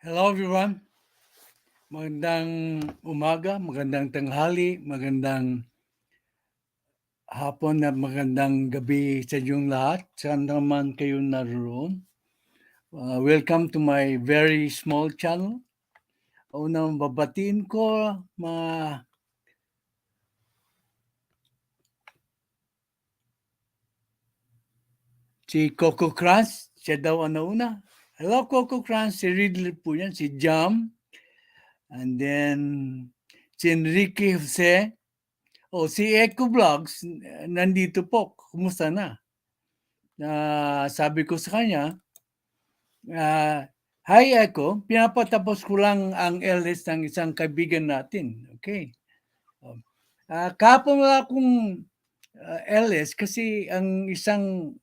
Hello everyone. Magandang umaga, magandang tanghali, magandang hapon at magandang gabi sa inyong lahat. Saan naman kayo naroon? Welcome to my very small channel. Unang babatiin ko si Coco Crunch, siya daw ang nauna. Hello Coco Crunch, si Ridley po yan, si Jam, and then si Enrique Jose, si Eco Vlogs, nandito po. Kumusta na? Sabi ko sa kanya, hi Echo, pinapatapos ko lang ang LS ng isang kaibigan natin. Okay. Kahapon wala akong LS kasi ang isang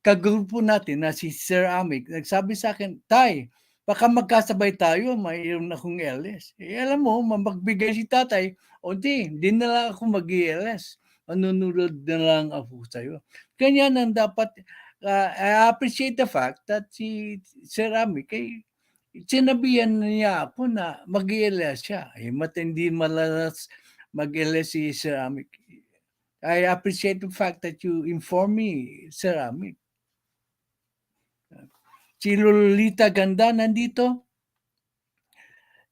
kagrupo natin na si Sir Amik, nagsabi sa akin, Tay, baka magkasabay tayo, mayroon akong LS. Alam mo, magbigay si tatay, di na lang ako mag-LS. Manunulod na lang ako sa'yo. Ganyan ang dapat, I appreciate the fact that si Sir Amik, sinabihan niya ako na mag-LS siya. Hindi malalas mag-LS si Sir Amik. I appreciate the fact that you inform me, Sir Amik. Si Lolita Ganda nandito.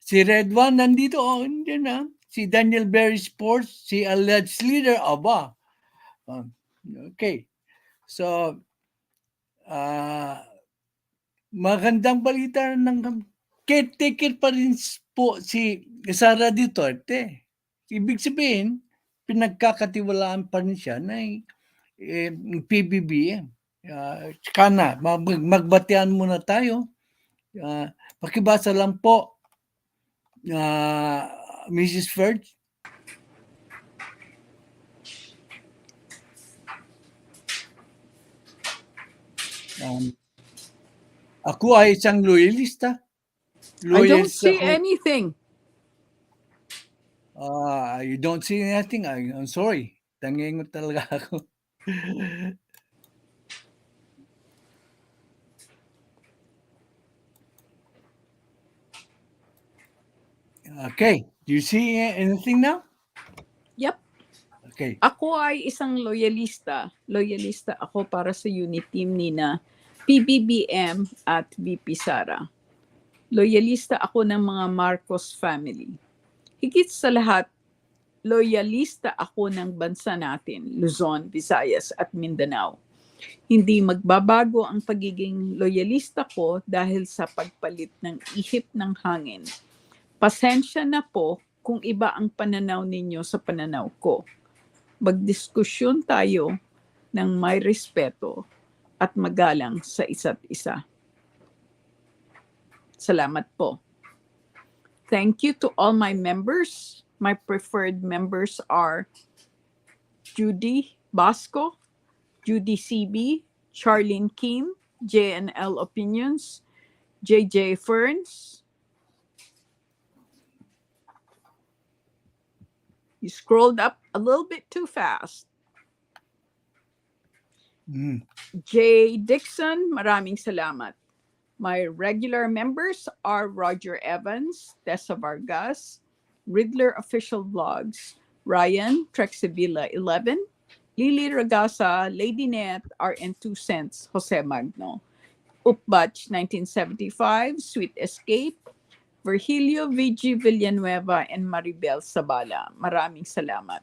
Si Red One nandito. Hindi na. Si Daniel Berry Sports. Si Alleged Leader. Aba. Okay. So, magandang balita ng caretaker pa rin po si Sara Duterte. Ibig sabihin, pinagkakatiwalaan pa rin siya na PBBM. Kana, magbatian muna tayo. Pakibasa lang po, Mrs. Ferg. Ako ay isang loyalista. I don't see anything. You don't see anything? I'm sorry. Tangingot talaga ako. Okay. Do you see anything now? Yep. Okay. Ako ay isang loyalista. Loyalista ako para sa unit team ni na PBBM at Vpsara. Loyalista ako ng mga Marcos family. Higit sa lahat, loyalista ako ng bansa natin, Luzon, Visayas at Mindanao. Hindi magbabago ang pagiging loyalista ko dahil sa pagpalit ng ihip ng hangin. Pasensya na po kung iba ang pananaw ninyo sa pananaw ko. Magdiskusyon tayo ng may respeto at magalang sa isa't isa. Salamat po. Thank you to all my members. My preferred members are Judy Basco, Judy CB, Charlene Kim, JNL Opinions, JJ Ferns. You scrolled up a little bit too fast. J. Dixon, maraming salamat. My regular members are Roger Evans, Tessa Vargas, Riddler Official Vlogs, Ryan, Trexivilla 11, Lily Ragasa, Lady Net, RN 2 Cents, Jose Magno, Upbatch 1975, Sweet Escape, Virgilio VG Villanueva, and Maribel Sabala. Maraming salamat.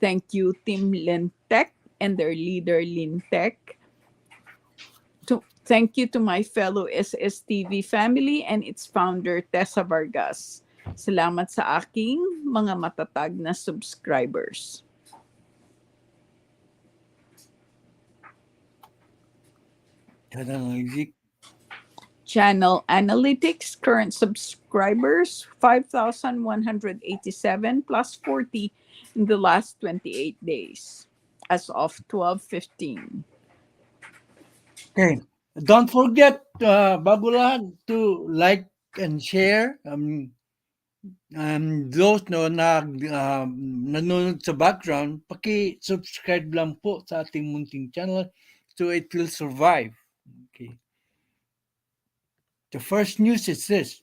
Thank you, Team Lentec and their leader, Lintec. Thank you to my fellow SSTV family and its founder, Tessa Vargas. Salamat sa aking mga matatag na subscribers. Channel Analytics, current subscribers, 5,187 plus 40 in the last 28 days as of 12:15. Okay. Don't forget, bago lahat, to like and share. Those nanonood sa background, paki-subscribe lang po sa ating munting channel so it will survive. Okay. The first news is this.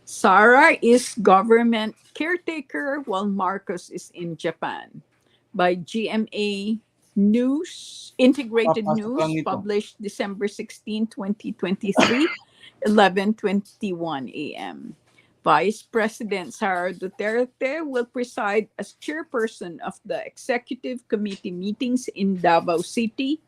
Sara is government caretaker while Marcos is in Japan. By GMA News, Integrated Papasok lang News, ito. published December 16, 2023, 11:21 a.m. Vice President Sara Duterte will preside as chairperson of the executive committee meetings in Davao City,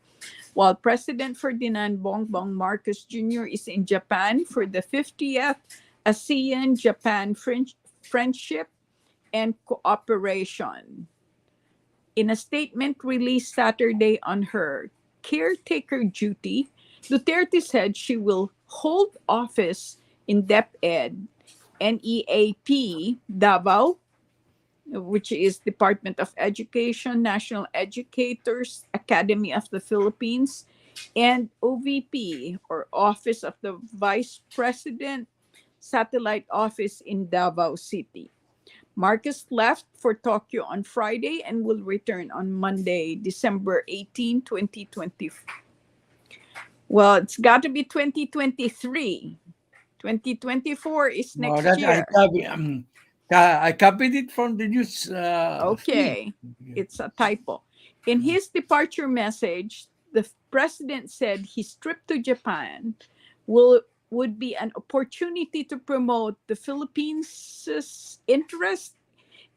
while President Ferdinand Bongbong Marcos Jr. is in Japan for the 50th ASEAN-Japan Friendship and Cooperation. In a statement released Saturday on her caretaker duty, Duterte said she will hold office in DepEd, NEAP, Davao, which is Department of Education, National Educators Academy of the Philippines, and OVP, or Office of the Vice President, Satellite Office in Davao City. Marcos left for Tokyo on Friday and will return on Monday, December 18, 2020. Well, it's got to be 2023. 2024 is next That year. I copied it from the news feed. Okay, it's a typo. In his departure message, the president said his trip to Japan would be an opportunity to promote the Philippines' interest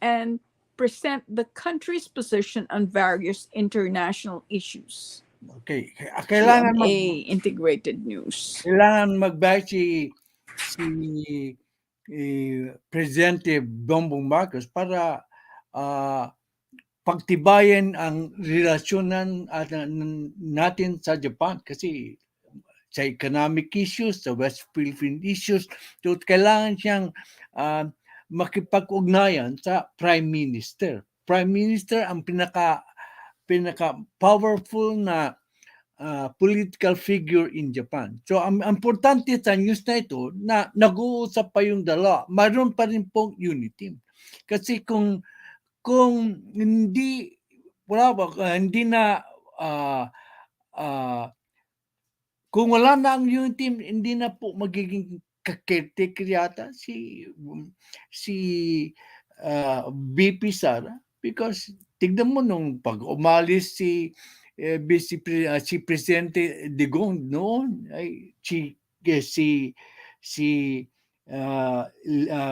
and present the country's position on various international issues. Okay. Kailangan GMA Integrated News. kailangan magbayad si Presidente Bongbong Marcos para pagtibayan ang relasyonan natin sa Japan kasi sa economic issues, sa West Philippine issues, so kailangan siyang makipag-ugnayan sa Prime Minister. Prime Minister ang pinaka powerful na political figure in Japan. So ang importante sa news na ito na nag-uusap pa yung dalawa. Mayroon pa rin pong unity. Kasi kung hindi hindi na kung wala na ang unity, hindi na po magiging caretaker yata si Vpsara, because tignan mo nung pag umalis si Presidente Digong noon ay si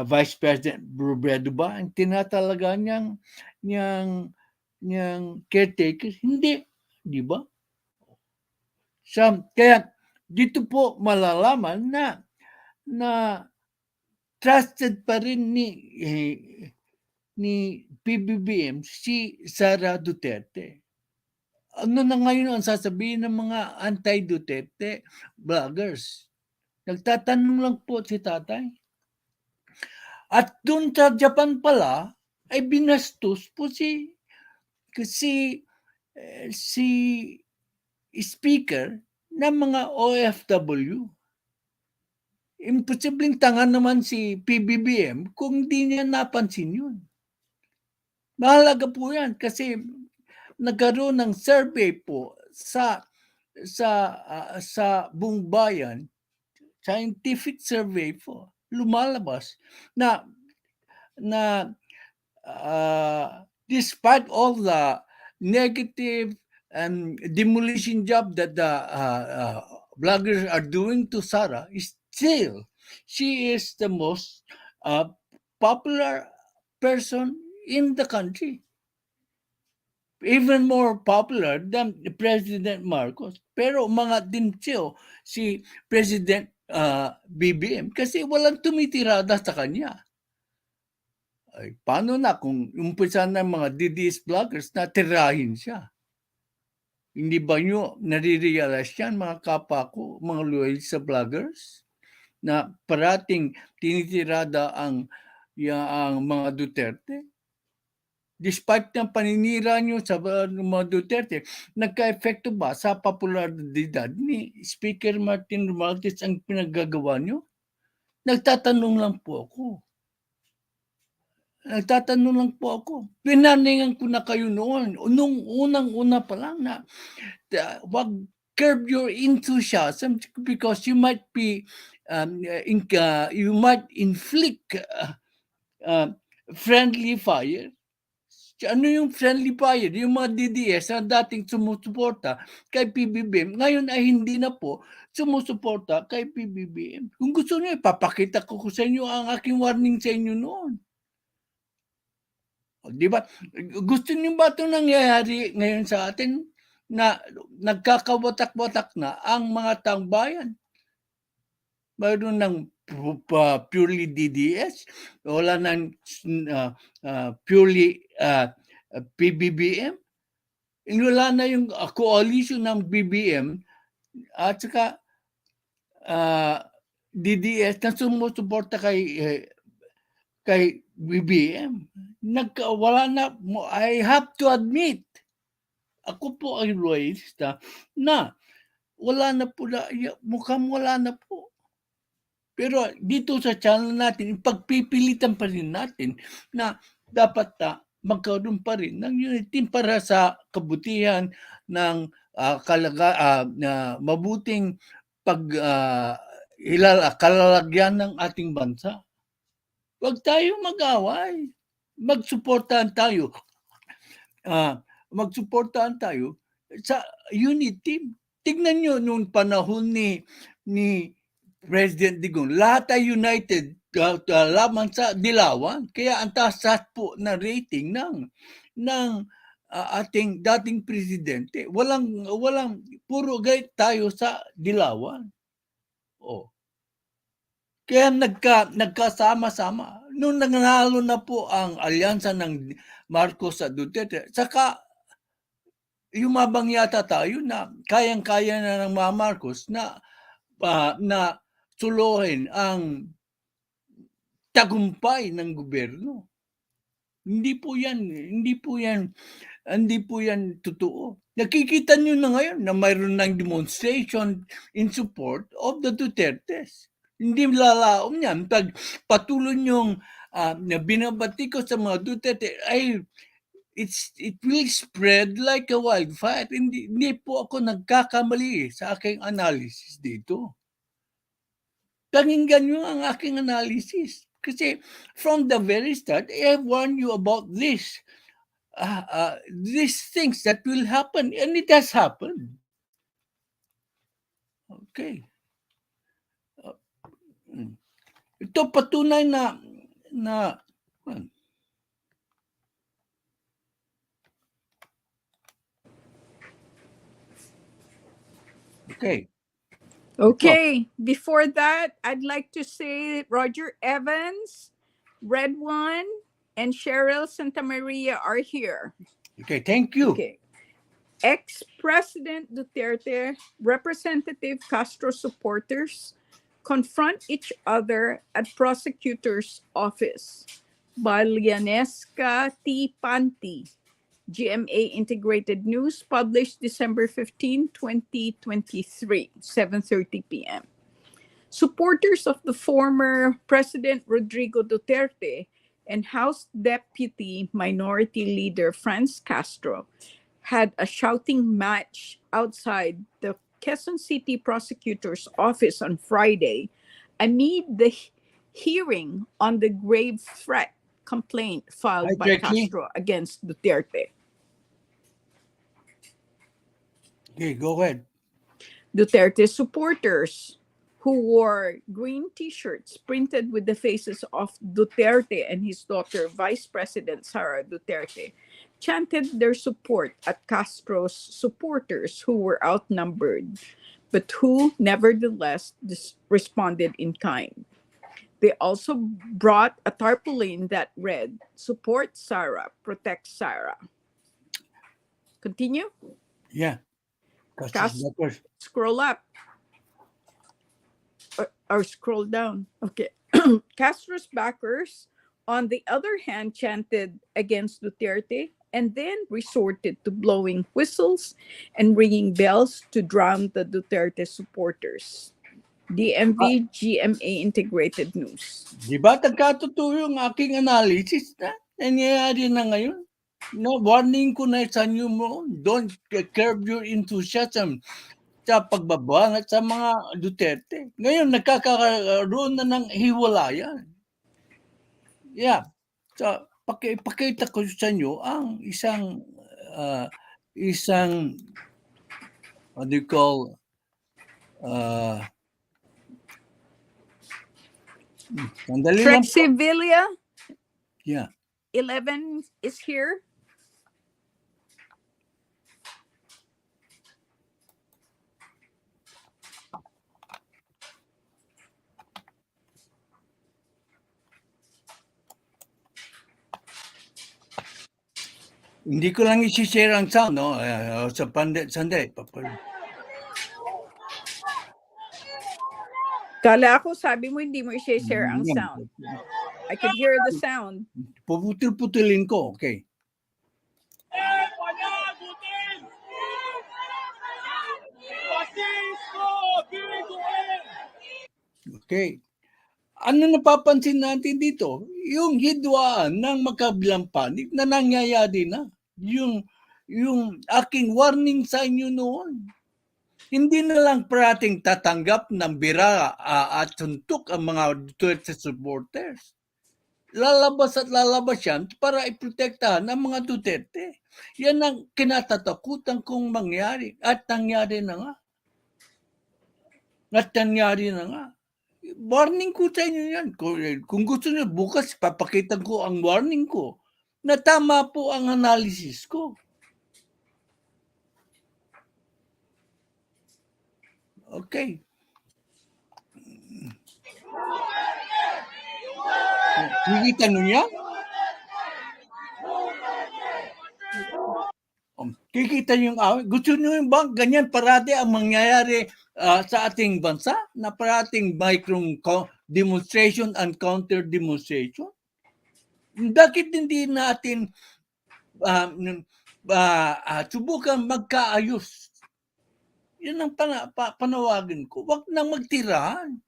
Vice President Robredo ba ang tinatalaga niyang caretaker? Hindi, di ba? Kaya dito po malalaman na trusted pa rin ni PBBM si Sara Duterte. Ano na ngayon ang sasabihin ng mga anti-Duterte vloggers? Nagtatanong lang po si tatay. At doon sa Japan pala, ay binastos po si Ispiker ng mga OFW. Imposibleng tanga naman si PBBM kung di niya napansin yun. Mahalaga po yan kasi nagkaroon ng survey po sa buong bayan, scientific survey po, lumalabas na despite all the negative and demolition job that the bloggers are doing to Sara, still she is the most popular person in the country. Even more popular than President Marcos. Pero mga din si President BBM kasi walang tumitirada sa kanya. Ay, paano na kung umpisa ng mga DDS vloggers na tirahin siya? Hindi ba nyo nare-realize yan, mga kapwa ko, mga loyal sa vloggers, na parating tinitirada ang mga Duterte? Despite ng paninira nyo sa mga Duterte, nagka-epekto ba sa popularidad ni Speaker Martin Romualdez ang pinaggagawa nyo? Nagtatanong lang po ako. Pinaningan ko na kayo noon. Nung unang-una pa lang na wag curb your enthusiasm because you might be you might inflict friendly fire. Ano yung friendly fire? Yung mga DDS na dating sumusuporta kay PBBM, ngayon ay hindi na po sumusuporta kay PBBM. Kung gusto niyo, ipapakita ko sa inyo ang aking warning sa inyo noon. Di ba? Gusto niyo ba itong nangyayari ngayon sa atin na nagkakawatak-watak na ang mga taong bayan? Mayroon ng purely DDS, wala ng purely PBBM, wala na yung coalition ng BBM at saka DDS na sumusuporta kay BBM. Wala na, I have to admit, ako po ay loyalista na wala na po, mukhang wala na po. Pero dito sa channel natin, pagpipilitan pa rin natin na dapat magkaroon pa rin ng unity para sa kabutihan ng mabuting kalalagyan ng ating bansa. Huwag tayo mag-away. Magsuportahan tayo. Magsuportahan tayo sa unity. Tignan nyo noong panahon ni President Digong, lahat ay united lamang sa Dilawan. Kaya ang taas po na rating ng ating dating presidente. Walang puro gayet tayo sa Dilawan. Kaya nagkasama-sama. Nung nanalo na po ang alyansa ng Marcos at Duterte, saka yumabang yata tayo na kayang-kaya na ng mga Marcos na suluhin ang tagumpay ng gobyerno. Hindi po yan totoo. Nakikita nyo na ngayon na mayroon ng demonstration in support of the Dutertes. Hindi lalaom yan. Pag patuloy nyong binabati ko sa mga Duterte, it will spread like a wildfire. Hindi po ako nagkakamali sa aking analysis dito. Pakinggan nyo ang aking analysis. Kasi from the very start, I have warned you about this. These things that will happen. And it has happened. Okay. Ito patunay na Okay. Before that, I'd like to say Roger Evans, Red One, and Cheryl Santa Maria are here. Okay, thank you. Okay. Ex-President Duterte, Representative Castro supporters confront each other at prosecutor's office. By Lianesca T. Panti, GMA Integrated News, published December 15, 2023, 7:30 p.m. Supporters of the former President Rodrigo Duterte and House Deputy Minority Leader Franz Castro had a shouting match outside the Quezon City Prosecutor's Office on Friday amid the hearing on the grave threat complaint filed by Castro against Duterte. Okay, go ahead. Duterte supporters who wore green t-shirts printed with the faces of Duterte and his daughter, Vice President Sara Duterte, chanted their support at Castro's supporters who were outnumbered, but who nevertheless responded in kind. They also brought a tarpaulin that read, "Support Sara, protect Sara." Continue? Yeah. Scroll up. Or scroll down. Okay. Castro's backers, on the other hand, chanted against Duterte and then resorted to blowing whistles and ringing bells to drown the Duterte supporters. DMV GMA Integrated News. Di ba nagkatotoo yung aking analysis na nangyayari na ngayon? No, warning ko na sa inyo mo, don't curb your enthusiasm. sa pagbabanat sa mga Duterte. Ngayon, nagkakaroon na ng hiwalayan. Yeah. So, pakita ko sa inyo ang isang what do you call sandali lang po. Flexibilia Yeah. 11 is here. Hindi ko lang i-share ang sound, no? Sa sandali. Kala ako sabi mo hindi mo i-share ang sound. I could hear the sound. Puputul-putulin ko, okay. Okay. Ano napapansin natin dito? Yung hidwaan ng magkabilang panig na nangyayari na. Yung aking warning sa inyo noon. Hindi na lang parating tatanggap ng bira at suntok ang mga Duterte supporters. Lalabas at lalabas yan para iprotektahan ang mga Duterte. Yan ang kinatatakutan kong mangyari. At nangyari na nga. Warning ko sa inyo yan. Kung gusto niyo, bukas papakita ko ang warning ko na tama po ang analysis ko. Okay. Kikita nyo yan? Kikita nyo yung awit? Gusto nyo yung bang ganyan parati ang mangyayari sa ating bansa? Na parating micro demonstration and counter demonstration? Bakit hindi natin subukan magkaayos? Yan ang panawagan ko. Huwag nang magtirahan.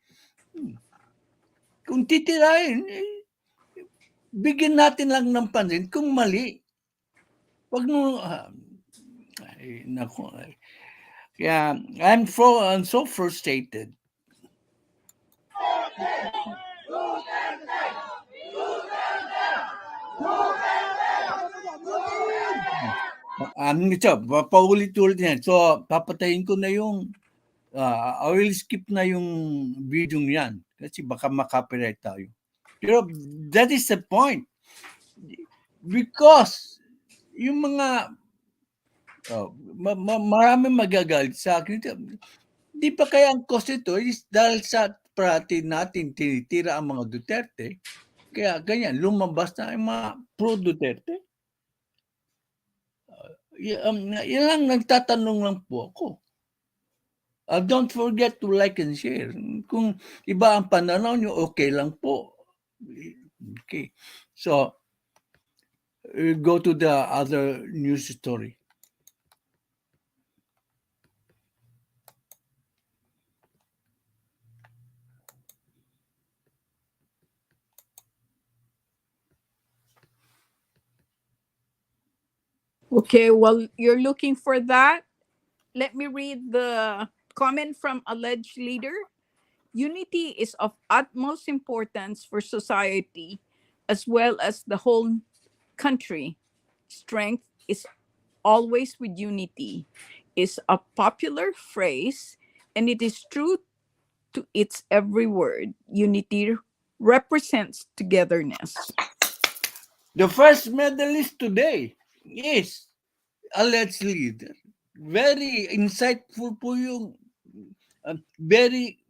Kung titirahin, bigyan natin lang ng pansin kung mali. Huwag mo, naku. Kaya, I'm so frustrated. Paulit-ulit yan. So, papatayin ko na yung I will skip na yung video yan kasi baka makapiright tayo. Pero that is the point. Because yung mga marami magagalit sa akin. Di pa kaya ang cause ito is dahil sa parati natin tinitira ang mga Duterte. Kaya ganyan, lumabas na yung mga pro-Duterte. Yan lang, nagtatanong lang po ako. Don't forget to like and share. Kung iba ang pananaw nyo, okay lang po. Okay. So, go to the other news story. Okay, well, you're looking for that. Let me read the comment from alleged leader. Unity is of utmost importance for society as well as the whole country. Strength is always with unity is a popular phrase, and it is true to its every word. Unity represents togetherness. The first medalist today is alleged leader. Very insightful po yung very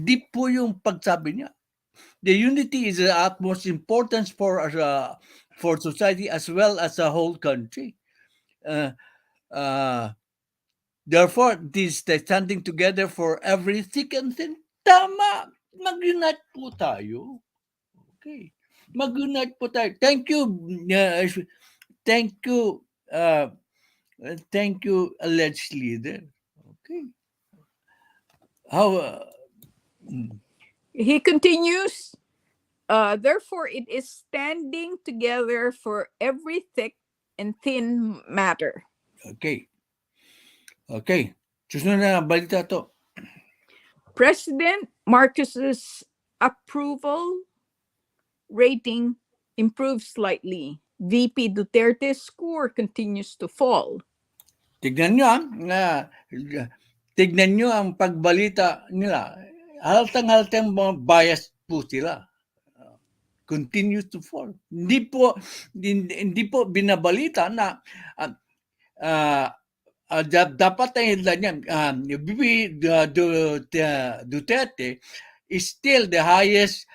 deep po yung pagsabi niya. The unity is the utmost importance for society as well as the whole country. Therefore, this standing together for every thick and thin. Tama, mag-unite po tayo. Okay, mag-unite po tayo. Thank you, alleged leader. Okay. How? He continues, therefore, it is standing together for every thick and thin matter. Okay. Susunod na balita to. President Marcos's approval rating improved slightly. VP Duterte's score continues to fall. Tignan nyo tignan nyo ang pagbalita nila. Haltang-haltang mga bias po sila. Continues to fall. Hindi po binabalita na dapat ang headline yan. VP Duterte is still the highest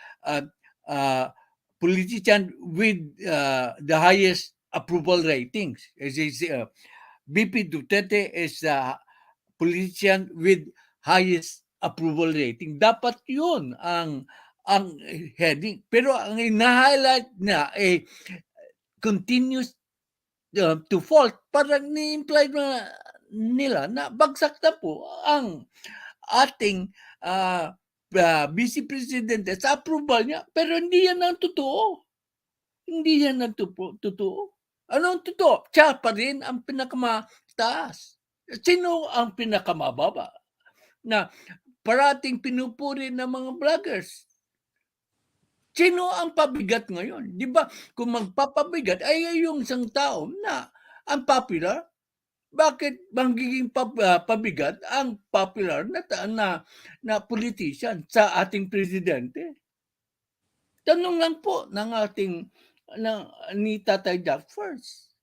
politician with the highest approval ratings. VP Duterte is the politician with highest approval rating. Dapat yun ang heading. Pero ang ina-highlight na continues to fall. Parang ni-imply na nila na bagsak na po ang ating Vice Presidente sa approval niya. Pero hindi yan ang totoo. Hindi yan ang totoo. Ano ang totoo? Siya pa rin ang pinakamataas. Sino ang pinakamababa? Na parating pinupuri ng mga vloggers. Sino ang pabigat ngayon? Di ba? Kung magpapabigat ay yung isang tao na ang popular. Bakit magiging pabigat ang popular na politician sa ating presidente? Tanong lang po ng ni Tatay Jack first.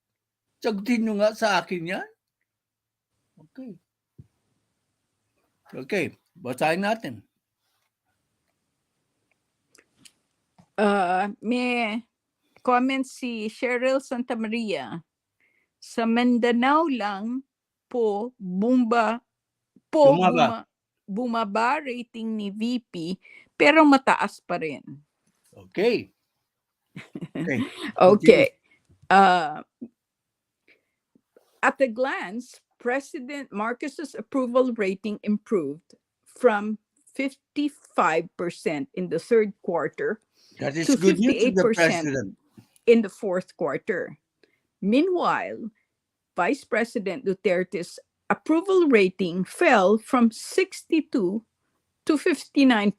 Sagutin nyo nga sa akin yan. Okay, basahin natin. May comment si Cheryl Santa Maria. Sa Mindanao lang po bumaba rating ni VP pero mataas pa rin. Okay. Okay. At a glance, President Marcos's approval rating improved from 55% in the third quarter That is to good news to the 58% president. in the fourth quarter. Meanwhile, Vice President Duterte's approval rating fell from 62 to 59%.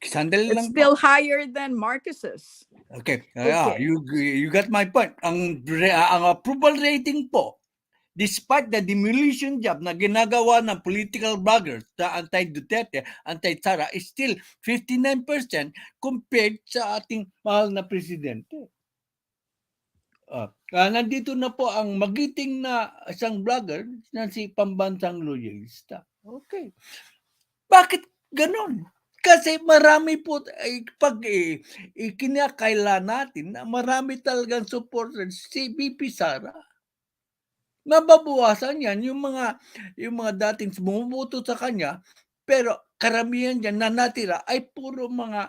Sandali It's lang still po. higher than Marcos's. Okay. Okay. You got my point. Ang approval rating po, despite the demolition job na ginagawa ng political bloggers sa anti-Duterte, anti-Sara, is still 59% compared sa ating mahal na presidente. Nandito na po ang magiting na isang vlogger na si Pambansang Loyalista. Okay. Bakit ganon? Kasi marami po, pag kinakaila natin na marami talagang supporters si Vpsara. Mababawasan yan yung mga dating bumubuto sa kanya, pero karamihan dyan na natira ay puro mga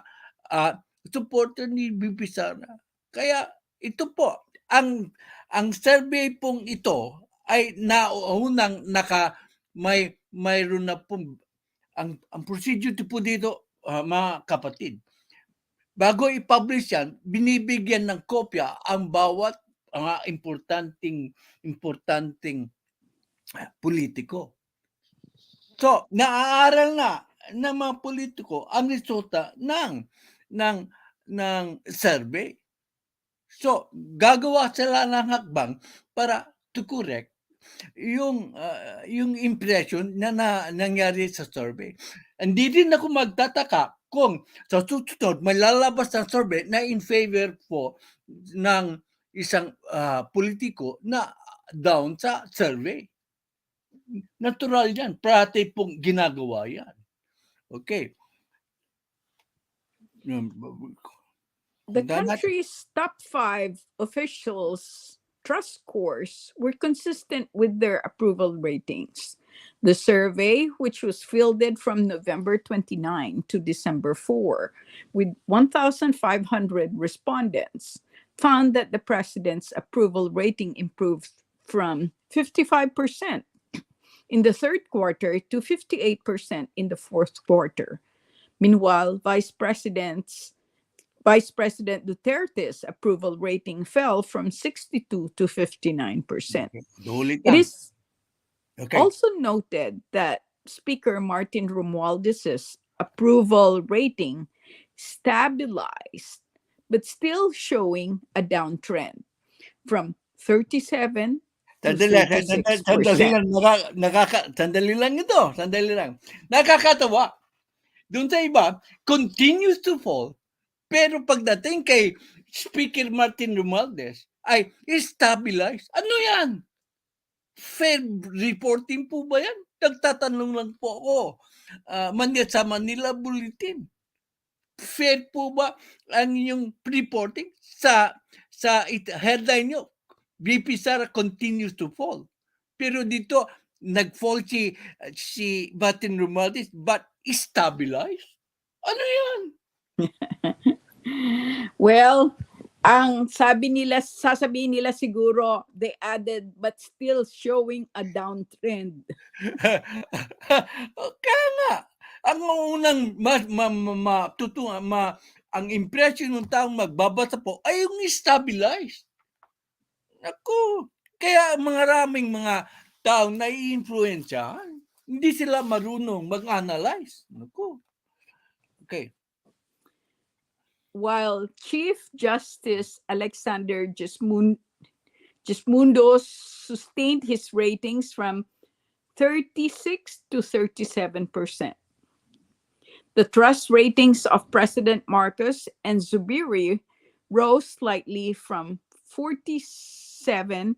supporter ni Vpsara. Kaya ito po, ang survey pong ito ay naunang mayroon na pong ang procedure po dito, mga kapatid. Bago i-publish yan, binibigyan ng kopya ang bawat importanteng politiko. So, naaaral na ng mga politiko ang resulta ng survey. So, gagawa sila ng hakbang para to correct yung impression na nangyari sa survey. Hindi din ako magtataka kung sa susunod may lalabas ng survey na in favor po ng isang politiko na down sa survey. Natural yan. Parati pong ginagawa yan. Okay. The country's top 5 officials' trust scores were consistent with their approval ratings. The survey, which was fielded from November 29 to December 4, with 1,500 respondents, found that the president's approval rating improved from 55% in the third quarter to 58% in the fourth quarter. Meanwhile, Vice President Duterte's approval rating fell from 62 to 59%. Okay. also noted that Speaker Martin Romualdez's approval rating stabilized but still showing a downtrend from 37 to Sandali 36%. lang, sandali lang ito, sandali lang. Nakakatawa. Doon sa iba, continues to fall. Pero pagdating kay Speaker Martin Romualdez, ay stabilize. Ano yan? Fair reporting po ba yan? Nagtatanong lang po ako. Sa Manila Bulletin. Fair po ba ang inyong reporting sa headline nyo? Vpsara continues to fall. Pero dito, nag-fall si Martin Romualdez but stabilized? Ano yan? Well, ang sasabihin nila siguro, they added but still showing a downtrend. Kaya nga, ang unang ang impression ng taong magbabasa po ay yung stabilized. Naku, kaya maraming mga taong nai-influensyahan, hindi sila marunong mag-analyze. Naku. Okay. While Chief Justice Alexander Gismundos sustained his ratings from 36 to 37%. The trust ratings of President Marcos and Zubiri rose slightly from 47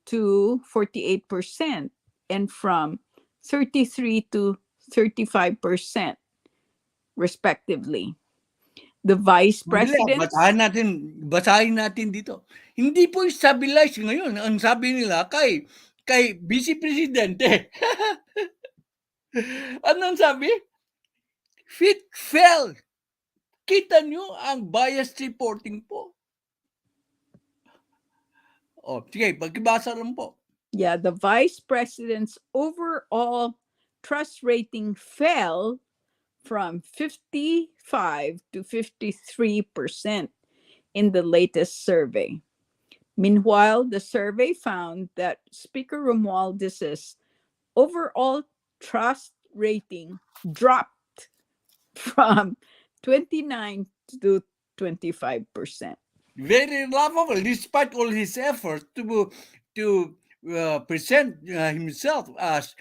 to 48% and from 33 to 35%, respectively. The Vice President... Basahin natin dito. Hindi po stabilize ngayon. Ang sabi nila kay Vice Presidente. Anong sabi? Fit fell. Kita nyo ang biased reporting po. Sige, pagkibasa lang po. Yeah, the Vice President's overall trust rating fell from 55 to 53% in the latest survey. Meanwhile, the survey found that Speaker Romualdez's overall trust rating dropped from 29 to 25%. Very laughable, despite all his efforts to present himself as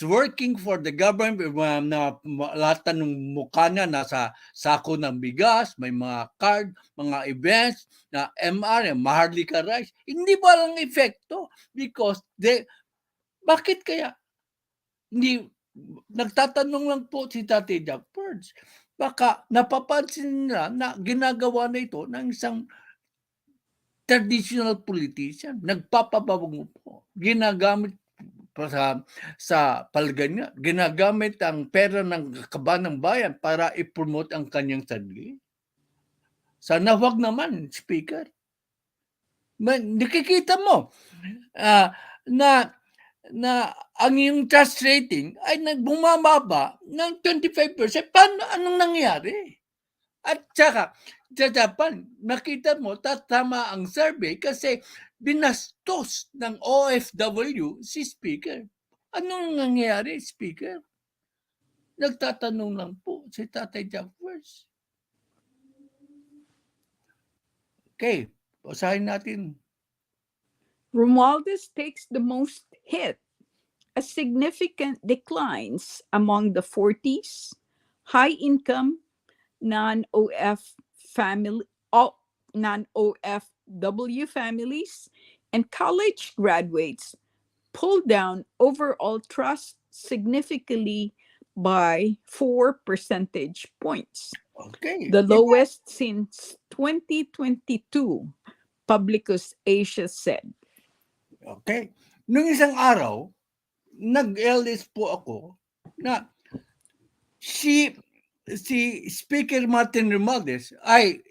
working for the government, na lahat ng mukha niya nasa sako ng bigas, may mga card, mga events na MR, Maharlika Rice. Hindi ba lang epekto? Because bakit kaya? Hindi, nagtatanong lang po si Tatay Jack Birds. Baka napapansin nila na ginagawa na ito ng isang traditional politician. Nagpapababango po. Ginagamit sa palagay niya, ginagamit ang pera ng kaban ng bayan para i-promote ang kanyang sarili. Sana wag naman, Speaker. Nakikita mo na ang yung trust rating ay nagbumababa ng 25%. Paano? Anong nangyari? At saka, sa Japan, nakita mo, tatama ang survey kasi binastos ng OFW si Speaker. Anong nangyari, Speaker? Nagtatanong lang po si Tatay Jack first. Okay, basahin natin. Romualdez takes the most hit, as significant declines among the 40s, high-income, non-OFW families, and college graduates pulled down overall trust significantly by 4 percentage points. Okay. The lowest since 2022, Publicus Asia said. Okay. Nung isang araw, nag-LS po ako na si Speaker Martin Romualdez ay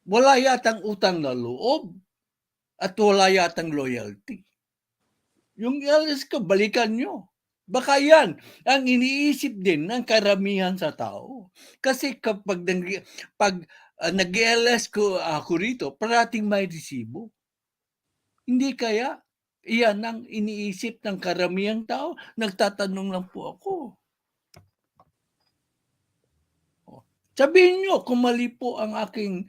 wala yatang utang na loob at wala yatang loyalty. Yung LS ko, balikan nyo. Baka yan ang iniisip din ng karamihan sa tao. Kasi kapag nag-LS ko ako rito, parating may resibo. Hindi kaya iyan ang iniisip ng karamihang tao? Nagtatanong lang po ako. Sabihin niyo kung mali po ang aking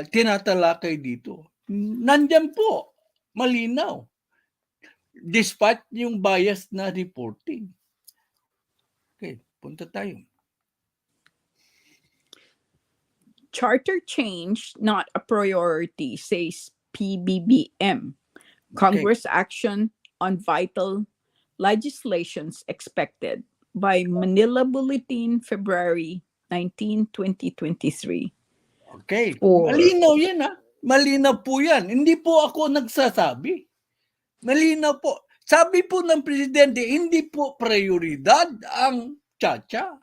tinatalakay dito. Nandiyan po, malinaw. Despite yung bias na reporting. Okay, punta tayo. Charter change not a priority, says PBBM. Congress action on vital legislations expected by Manila Bulletin, February 19, 2023. Okay, Or malinaw yan ha. Malinaw po yan. Hindi po ako nagsasabi. Malinaw po. Sabi po ng Presidente, hindi po prioridad ang tsa-tsa.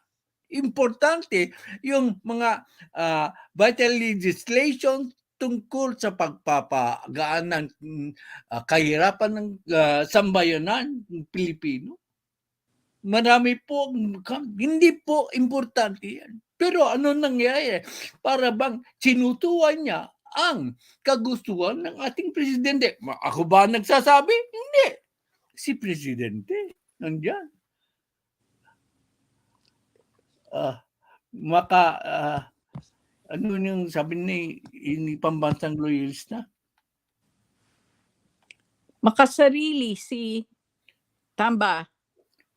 Importante yung mga vital legislation tungkol sa pagpapagaan ng kahirapan ng sambayanan ng Pilipino. Marami po, hindi po importante yan. Pero ano nangyayari? Para bang sinutuan niya ang kagustuhan ng ating Presidente. Ako ba nagsasabi? Hindi. Si Presidente, nandiyan. Ano yung sabi ni pambansang loyalista? makasarili si Tamba.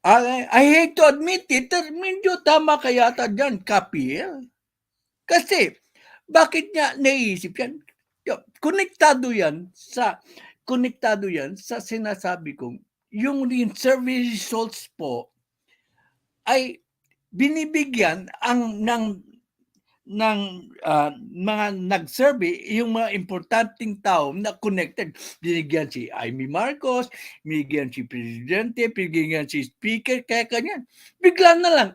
I hate to admit it, medyo tama kaya dyan, Kapiel. Kasi, bakit niya naisip yan? Konektado yan sa sinasabi kong, yung survey results po ay binibigyan ng mga nag-survey, yung mga importanteng tao na connected. Binigyan si Amy Marcos, binigyan si Presidente, binigyan si Speaker, kaya kanyan. Bigla na lang,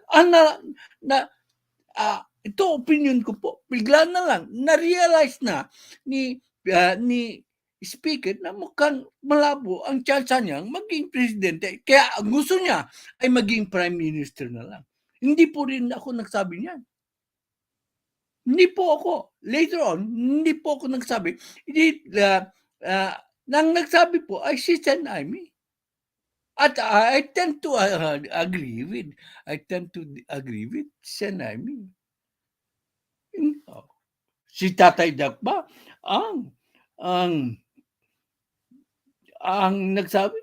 ito opinion ko po, bigla na lang, na-realize na ni Speaker na mukhang malabo ang tsansa niyang maging Presidente. Kaya gusto niya ay maging Prime Minister na lang. Hindi po rin ako nagsabi niyan. Hindi po ako. Later on, hindi po ako nagsabi. Nang nagsabi po ay si Sen Amy. At I tend to agree with Sen Amy. Si Tatay Jack ba ang nagsabi?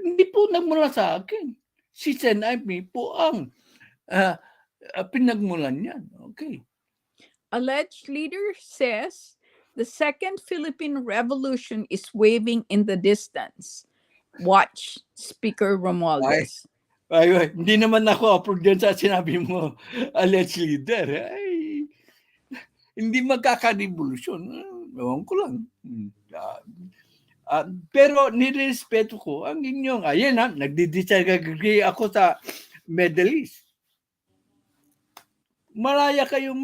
Hindi po nagmula sa akin. Si Sen Amy po ang pinagmulan niyan. Okay. Alleged leader says the second Philippine Revolution is waving in the distance. Watch Speaker Romualdez. Ay, hindi naman ako approve dyan sa sinabi mo, alleged leader. Ay, hindi magkaka-revolution. Ewan ko lang. Pero nirespeto ko ang inyong, nagdi-disagree ako sa Middle East. Malaya kayong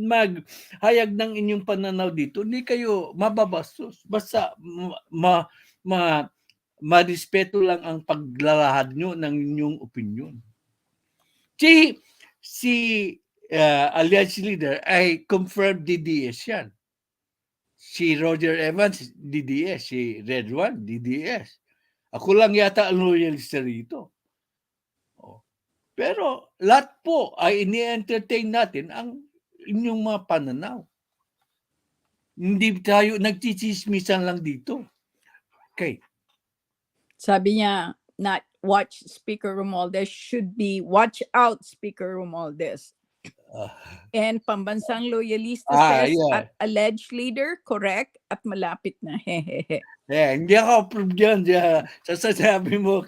maghayag ng inyong pananaw dito, hindi kayo mababastos. Basta marespeto lang ang paglalahad nyo ng inyong opinion. Si alleged leader ay confirmed DDS yan. Si Roger Evans, DDS. Si Red One, DDS. Ako lang yata ang loyalista rito. Pero lahat po ay ini-entertain natin ang inyong mga pananaw. Hindi tayo nagchichismisan lang dito. Okay. Sabi niya, not watch Speaker Romualdez, should be watch out Speaker Romualdez. And pambansang loyalista says at alleged leader, correct, at malapit na. Hehehe. Hindi ako approve dyan. Sasasabi mo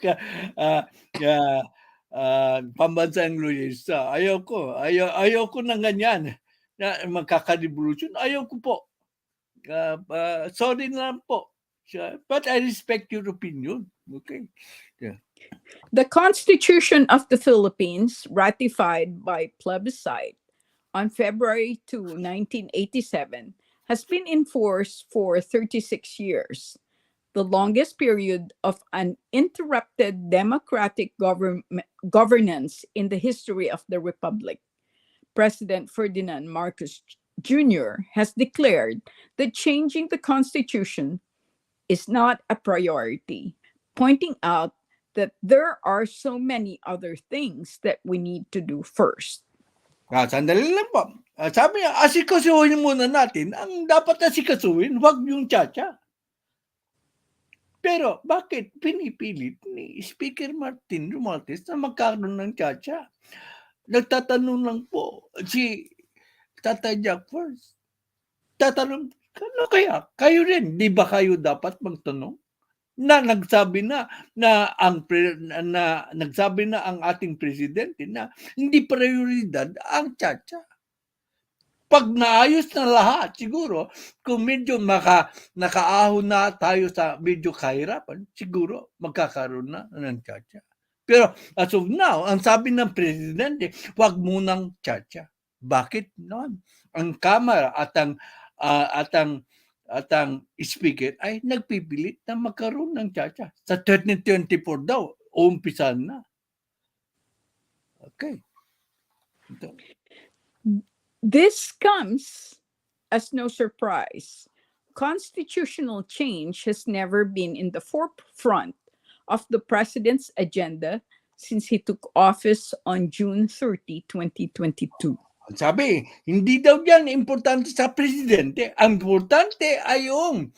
pambansang loyalista. Ayaw ko ng ganyan na magkaka-revolution. Ayaw ko po. Sorry na lang po. But I respect your opinion. Okay. Yeah. The Constitution of the Philippines, ratified by plebiscite on February 2, 1987, has been in force for 36 years, the longest period of uninterrupted democratic governance in the history of the Republic. President Ferdinand Marcos Jr. has declared that changing the Constitution is not a priority, pointing out that there are so many other things that we need to do first. Sandali lang po. Sabi niya, asikasuhin muna natin ang dapat asikasuhin, huwag yung tsa-tsa. Pero bakit pinipilit ni Speaker Martin Romualdez na magkaroon ng tsa-tsa? Nagtatanong lang po si Tatay Jack first. Tatanong, ano kaya? Kayo rin, di ba kayo dapat magtanong? Na nagsabi na nagsabi na ang ating presidente na hindi prioridad ang tsa-tsa. Pag naayos na lahat, siguro, kung medyo nakaahon na tayo sa medyo kahirapan, siguro magkakaroon na ng tsa-tsa. Pero as of now, ang sabi ng presidente, huwag munang tsa-tsa. Bakit naman? Ang Kamara at ang Ispiker ay nagpipilit na magkaroon ng tsa-tsa. Sa 2024 daw, umpisan na. Okay. Ito. This comes as no surprise. Constitutional change has never been in the forefront of the president's agenda since he took office on June 30, 2022. Sabi, hindi daw yan importante sa presidente. Ang importante ay yung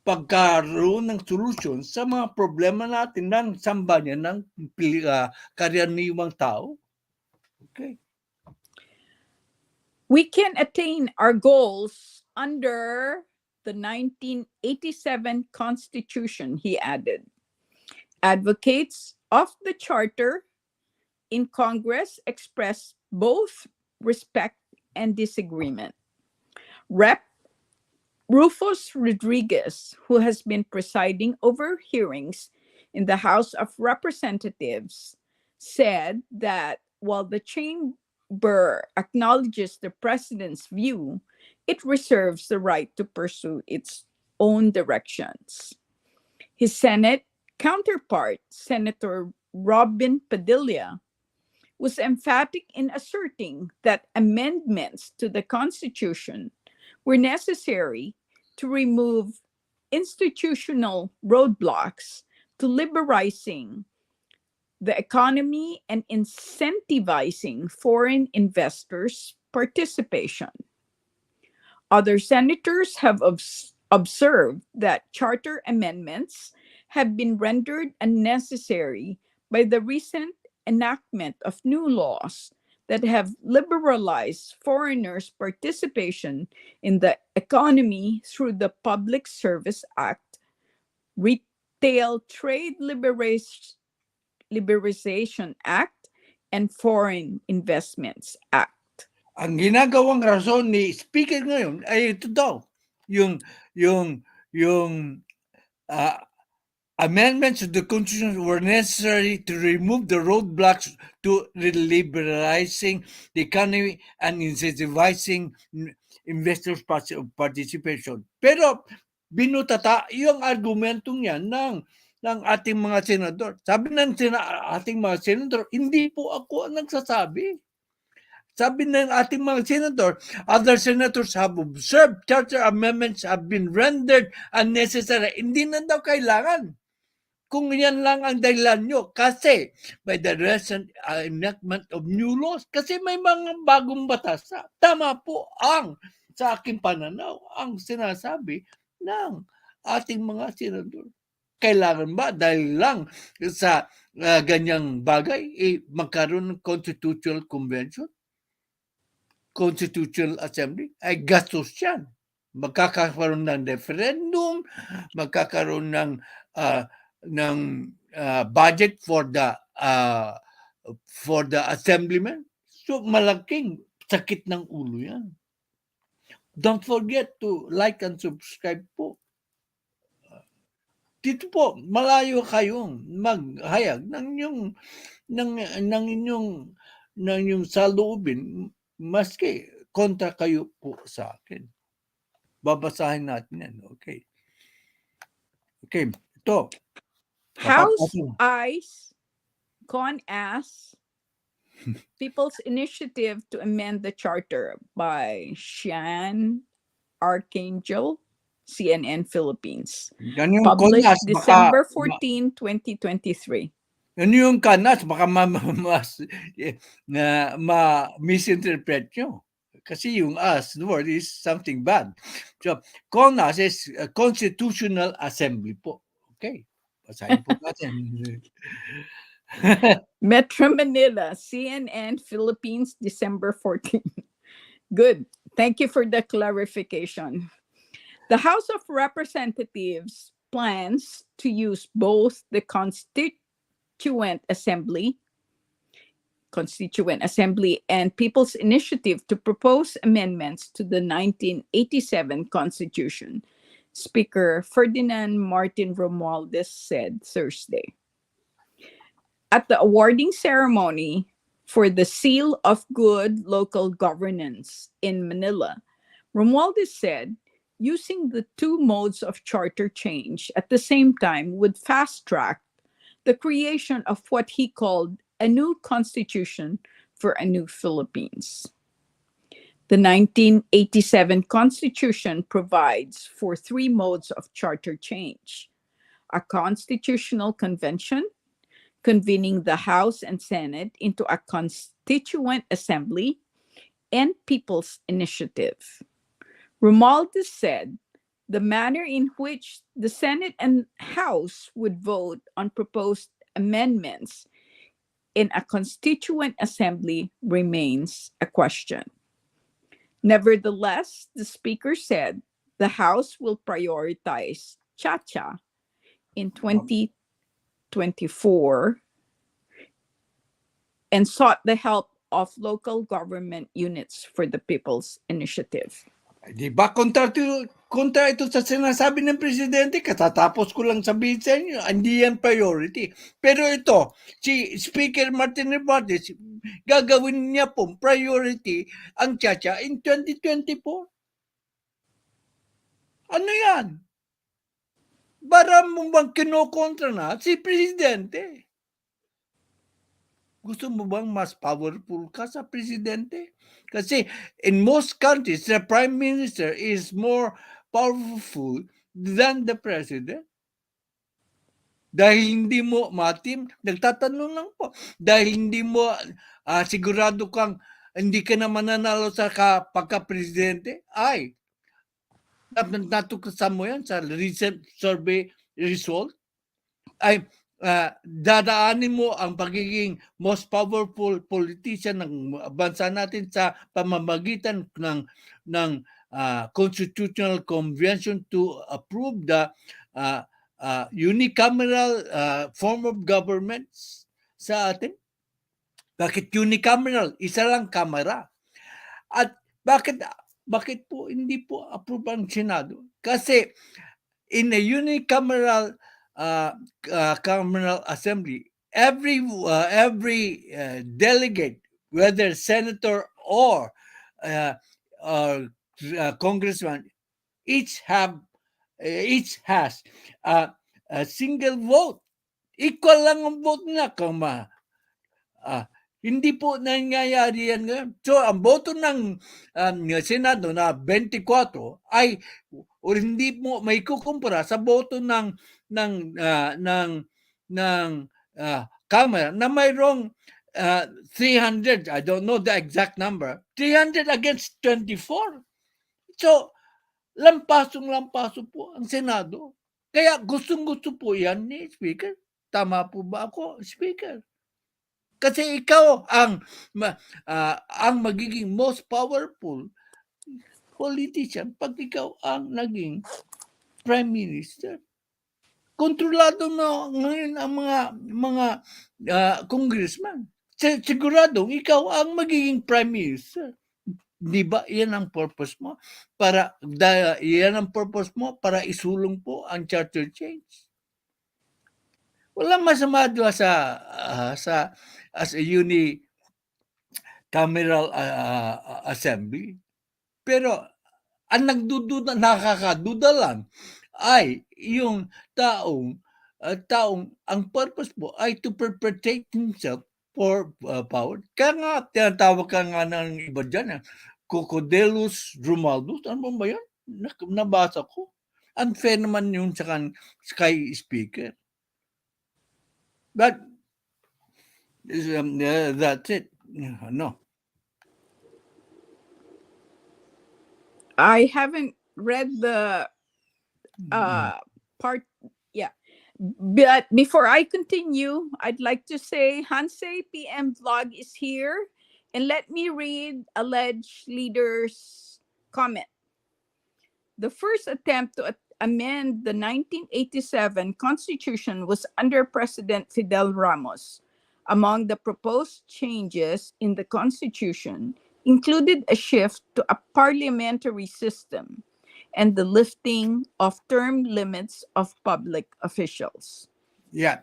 pagkaroon ng solusyon sa mga problema natin ng sambayan ng karaniwang tao. Okay. We can attain our goals under the 1987 Constitution, he added. Advocates of the Charter in Congress expressed both respect and disagreement. Rep. Rufus Rodriguez, who has been presiding over hearings in the House of Representatives, said that while the chamber acknowledges the president's view, it reserves the right to pursue its own directions. His Senate counterpart, Senator Robin Padilla, was emphatic in asserting that amendments to the Constitution were necessary to remove institutional roadblocks to liberalizing the economy and incentivizing foreign investors' participation. Other senators have observed that charter amendments have been rendered unnecessary by the recent enactment of new laws that have liberalized foreigners' participation in the economy through the Public Service Act, Retail Trade Liberalization Act, and Foreign Investments Act. Ang ginagawang rason ni Speaker ngayon ay ito daw, yung amendments to the Constitution were necessary to remove the roadblocks to liberalizing the economy and incentivizing investors' participation. Pero binutata yung argumentong yan ng ating mga senador. Sabi ng ating mga senador, hindi po ako ang nagsasabi. Sabi ng ating mga senador, other senators have observed charter amendments have been rendered unnecessary. Hindi na daw kailangan. Kung yan lang ang dahilan nyo, kasi by the recent enactment of new laws, kasi may mga bagong batas. Tama po sa aking pananaw, ang sinasabi ng ating mga senador. Kailangan ba dahil lang sa ganyang bagay, magkaroon ng constitutional convention? Constitutional Assembly? Ay gastos yan. Magkakaroon ng referendum, magkakaroon ng budget for the assemblyman. So malaking sakit ng ulo yan. Don't forget to like and subscribe po. Dito po, malayo kayong maghayag ng inyong saloobin, maski kontra kayo po sa akin. Babasahin natin yan. Okay. Okay, ito. House Eyes, CONAS, People's Initiative to Amend the Charter by Sean Archangel, CNN Philippines. Yan yung Published CONAS, December 14, 2023. Yan yung CONAS, baka ma-misinterpret nyo. Kasi yung us, the word is something bad. So, CONAS is Constitutional Assembly po. Okay. Basahin po natin. Metro Manila, CNN Philippines, December 14. Good. Thank you for the clarification. The House of Representatives plans to use both the Constituent Assembly and People's Initiative to propose amendments to the 1987 Constitution, Speaker Ferdinand Martin Romualdez said Thursday. At the awarding ceremony for the Seal of Good Local Governance in Manila, Romualdez said using the two modes of charter change at the same time would fast-track the creation of what he called a new constitution for a new Philippines. The 1987 Constitution provides for three modes of charter change: a constitutional convention, convening the House and Senate into a constituent assembly, and people's initiative. Romualdez said the manner in which the Senate and House would vote on proposed amendments in a constituent assembly remains a question. Nevertheless, the Speaker said the House will prioritize Cha-Cha in 2024 and sought the help of local government units for the People's Initiative. Di ba kontra ito sa sinasabi ng presidente? Katatapos ko lang sabihin sa inyo, hindi yan priority. Pero ito, si Speaker Martin Romualdez, gagawin niya pong priority ang Chacha in 2024. Ano yan? Para mo bang kinokontra na si presidente? Gusto mo bang mas powerful ka sa presidente? Kasi in most countries, the prime minister is more powerful than the president. Dahil hindi mo matim, nagtatanong lang po, dahil hindi mo sigurado kang hindi ka na mananalo sa pagka-presidente, ay, natuklasan mo yan sa recent survey result, ay dadaanin mo ang pagiging most powerful politician ng bansa natin sa pamamagitan ng Constitutional Convention to approve the unicameral form of government sa atin. Bakit unicameral? Isa lang kamara. At bakit po hindi po approve ang Senado? Kasi in a unicameral Cameral Assembly, every delegate, whether senator or congressman, each has a single vote. Equal lang ang vote na. Hindi po nangyayari yan ngayon. So, ang boto ng Senado na 24 ay hindi mo may kukumpara sa boto ng Kamara na mayroong 300, I don't know the exact number, 300 against 24. So, lampaso po ang Senado. Kaya gustong-gusto po yan ni Speaker. Tama po ba ako, Speaker? Kasi ikaw ang magiging most powerful politician pag ikaw ang naging prime minister. Kontrolado mo ngayon ang mga congressman. Siguradong ikaw ang magiging prime minister. Di ba yan ang purpose mo? Yan ang purpose mo para isulong po ang charter change. Walang masama doon as a unicameral assembly. Pero ang nakakaduda lang ay yung taong ang purpose mo ay to perpetrate himself for power. Kaya nga, tinatawag ka nga ng iba dyan, Cocodellus Romualdus. Ano ba yan? Nabasa ko. unfair naman yun sa kay Speaker. But that's it. No. I haven't read the part. Yeah. But before I continue, I'd like to say Hansei PM vlog is here. And let me read alleged leader's comment. The first attempt to amend the 1987 Constitution was under President Fidel Ramos. Among the proposed changes in the Constitution included a shift to a parliamentary system and the lifting of term limits of public officials. Yeah,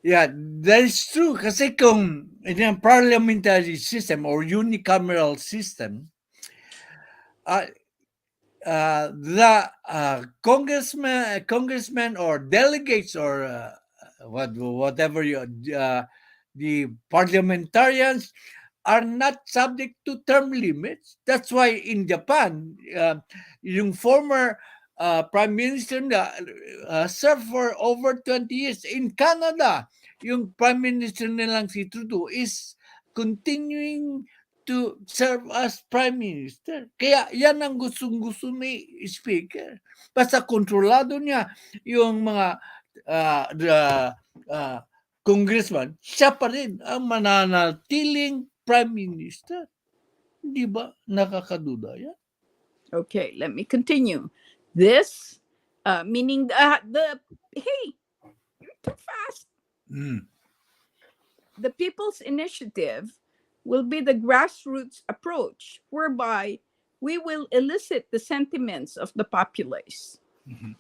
that is true. Kasi kung in a parliamentary system or unicameral system, the congressmen or delegates or whatever the parliamentarians are not subject to term limits. That's why in Japan, yung former prime minister na served for over 20 years. In Canada, yung prime minister nilang si Trudeau is continuing to serve as prime minister. Kaya yan ang gustong-gusto ni Speaker. Basta kontrolado niya yung mga congressman, siya pa rin ang mananatiling prime minister. Di ba? Nakakaduda yan. Okay, let me continue. This, meaning hey, you're too fast. The People's Initiative will be the grassroots approach whereby we will elicit the sentiments of the populace,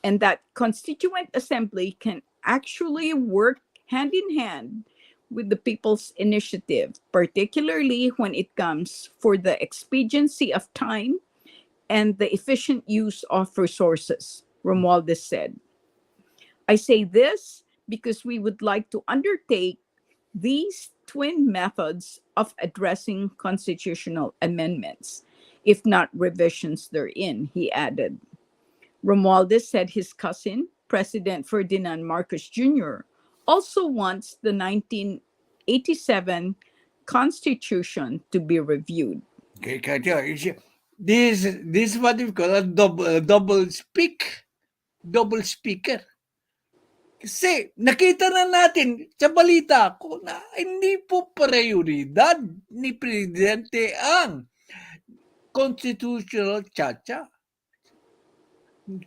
and that Constituent Assembly can actually work hand in hand with the People's Initiative, particularly when it comes for the expediency of time and the efficient use of resources, Romualdez said. I say this because we would like to undertake these twin methods of addressing constitutional amendments, if not revisions therein, he added. Romualdez said his cousin, President Ferdinand Marcos Jr., also wants the 1987 Constitution to be reviewed. Okay, this is what we call a double speaker. Kasi nakita na natin sa balita ko na hindi po prioridad ni Presidente ang constitutional chacha.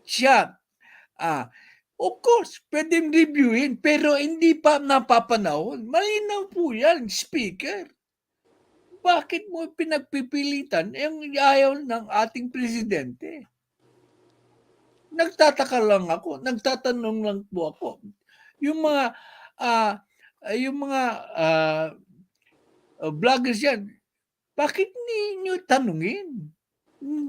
Siya, of course, pwedeng reviewin, pero hindi pa napapanahon. Malinaw po yan, Speaker. Bakit mo pinagpipilitan yung ayaw ng ating Presidente? Nagtataka lang ako, nagtatanong lang po ako. Yung mga vloggers yan, bakit hindi nyo tanungin?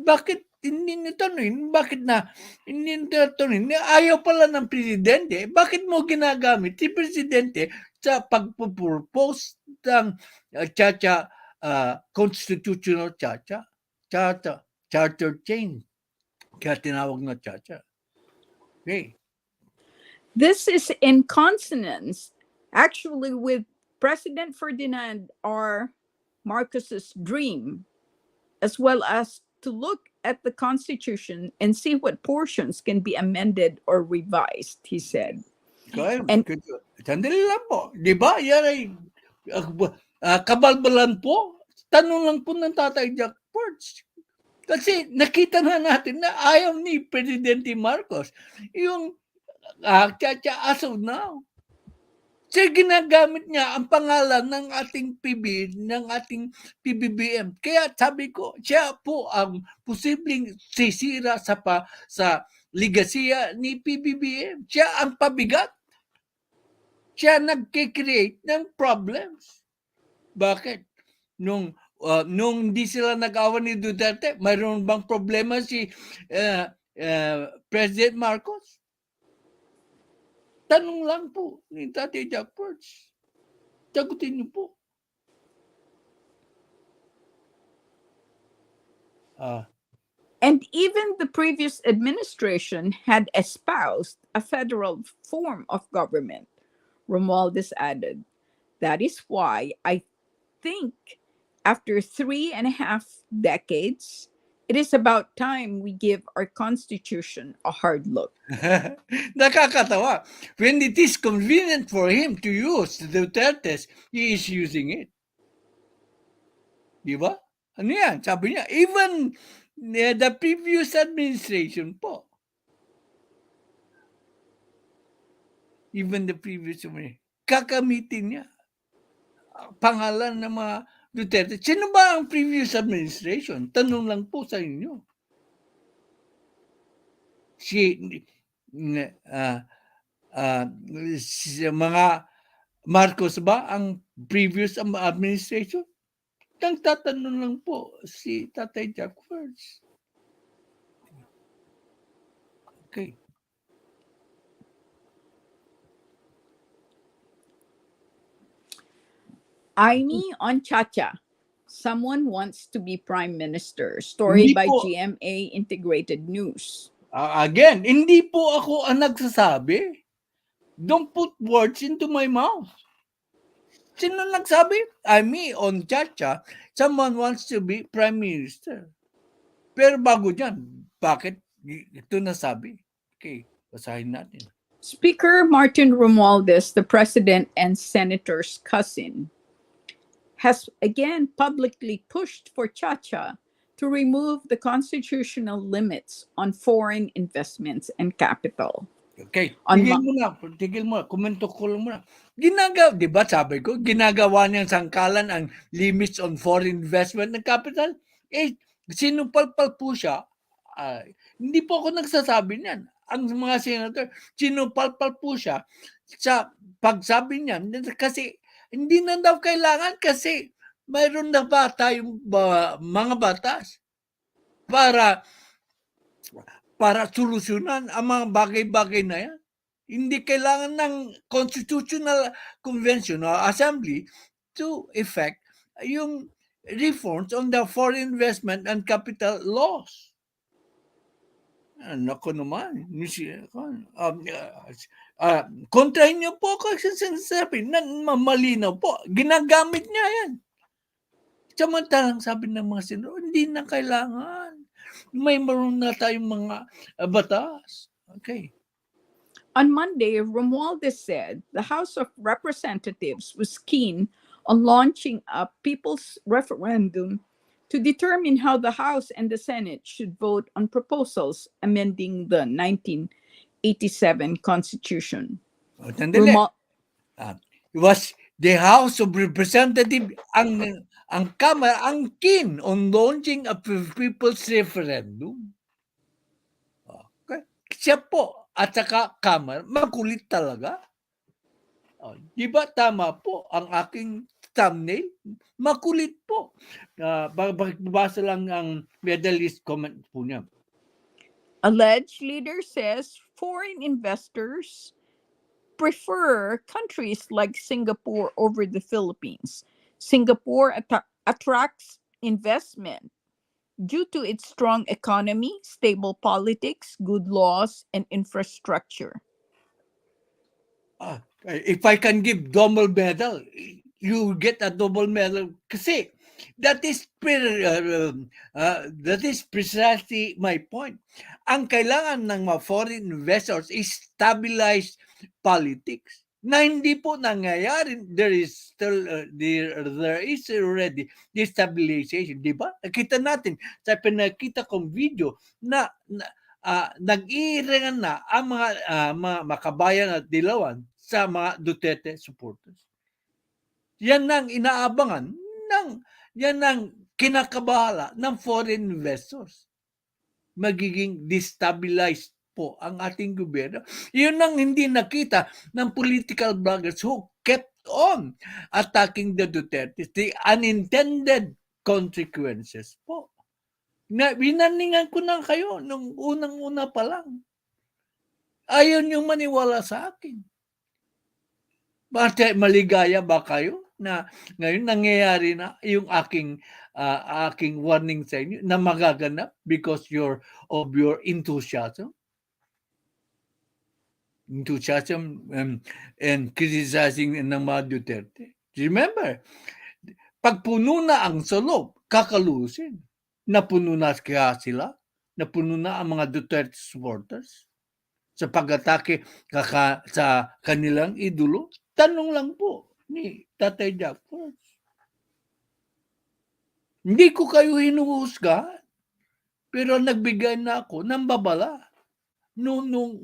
Bakit hindi nyo tanungin? Bakit na hindi nyo tanungin? Ayaw pala ng Presidente. Bakit mo ginagamit si Presidente sa pagpupropose ng chacha, constitutional charter change? Kaya tinawag na chacha. Okay. This is in consonance, actually, with President Ferdinand R. Marcos's dream, as well as to look at the Constitution and see what portions can be amended or revised, he said. Kaya, sandali lang po. Di ba? Yan ay kabalbalan po. Tanong lang po ng Tatay Jack Ports. Kasi nakita na natin na ayaw ni Presidente Marcos yung chacha as of now. Kasi ginagamit niya ang pangalan ng ating PBBM. Kaya sabi ko, siya po ang posibleng sisira sa ligasiya ni PBBM. Siya ang pabigat. Siya nagkikreate ng problems. Bakit? Nung hindi sila nag-awa ni Duterte, mayroon bang problema si President Marcos? Tanong lang po ni Tatay Jack Ports. Sagutin niyo po. And even the previous administration had espoused a federal form of government. Romualdez added, "That is why I think after 3.5 decades, it is about time we give our Constitution a hard look." Nakakatawa. When it is convenient for him to use the Duterte's, he is using it. Di ba? Ano yan? Sabi niya, even the previous administration po. Even the previous administration. Kakamitin niya. Pangalan ng mga Duterte. Sino ba ang previous administration? Tanong lang po sa inyo. Si mga Marcos ba ang previous administration? Tatanong lang po si Tatay Jack first. Okay. Aimee on Chacha. Someone wants to be prime minister. Story Hindi by po. GMA Integrated News. Again, hindi po ako ang nagsasabi. Don't put words into my mouth. Sino nagsabi? Aimee on Chacha, someone wants to be prime minister. Pero bago dyan, bakit ito nasabi? Okay, basahin natin. Speaker Martin Romualdez, the president and senator's cousin, has again publicly pushed for Chacha to remove the constitutional limits on foreign investments and capital. Okay, On tigil mo na, komento ko lang muna. Di ba sabi ko, ginagawa niyang sangkalan ang limits on foreign investment ng capital? Sinupalpal po siya. Hindi po ako nagsasabi niyan. Ang mga senator, sinupalpal po siya sa pagsabi niyan. Kasi hindi na daw kailangan kasi mayroon na ba tayong mga batas para solusyonan ang mga bagay-bagay na yan. Hindi kailangan ng Constitutional Convention o Assembly to effect yung reforms on the foreign investment and capital laws. Nako naman. Kontrahin niyo po ako sa sinasabi na malinaw po. Ginagamit niya yan. Samantalang sabi ng mga senador, hindi na kailangan. May maroon na tayong mga batas. Okay. On Monday, Romualdez said the House of Representatives was keen on launching a people's referendum to determine how the House and the Senate should vote on proposals amending the 1987 Constitution. It was the House of Representatives ang Kamara ang keen on launching a people's referendum. Okay. Siya po at saka Kamara, makulit talaga. Di ba tama po ang aking thumbnail? Makulit po. Babasa lang ang medalist comment po niya. Alleged leader says foreign investors prefer countries like Singapore over the Philippines. Singapore attracts investment due to its strong economy, stable politics, good laws, and infrastructure. If I can give double medal, you get a double medal kasi that is precisely my point. Ang kailangan ng mga foreign investors is stabilized politics na hindi po nangyayari. There is already destabilization, di ba? Nakita natin sa pinakita kong video na nag-iiringan na ang mga makabayan at dilawan sa mga Duterte supporters. Yan ang inaabangan yan ang kinakabahala ng foreign investors. Magiging destabilized po ang ating gobyerno. Yun ang hindi nakita ng political bloggers who kept on attacking the Duterte. The unintended consequences po. Binaningan ko na kayo nung unang-una pa lang. Ayaw niyong maniwala sa akin. Maligaya ba kayo na ngayon nangyayari na yung aking warning sa inyo na magaganap because of your enthusiasm and criticizing ng mga Duterte. Remember, pag puno na ang Solob, kakalusin. Napuno na kaya sila? Napuno na ang mga Duterte supporters sa pag-atake sa kanilang idolo? Tanong lang po ni Tatay Jack First. Hindi ko kayo hinuhusga, pero nagbigay na ako ng babala. Nung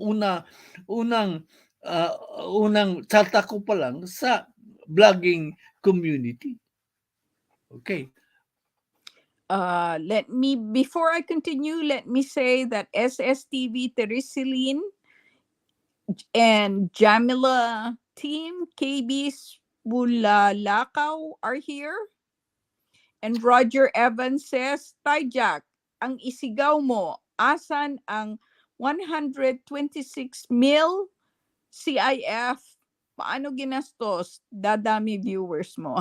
unang salta ko pa lang sa vlogging community. Okay. Before I continue, let me say that SSTV Teresilin and Jamila team, KB's Bulalakaw are here. And Roger Evans says, Tay Jack, ang isigaw mo, asan ang 126 mil CIF? Paano ginastos? Dadami viewers mo.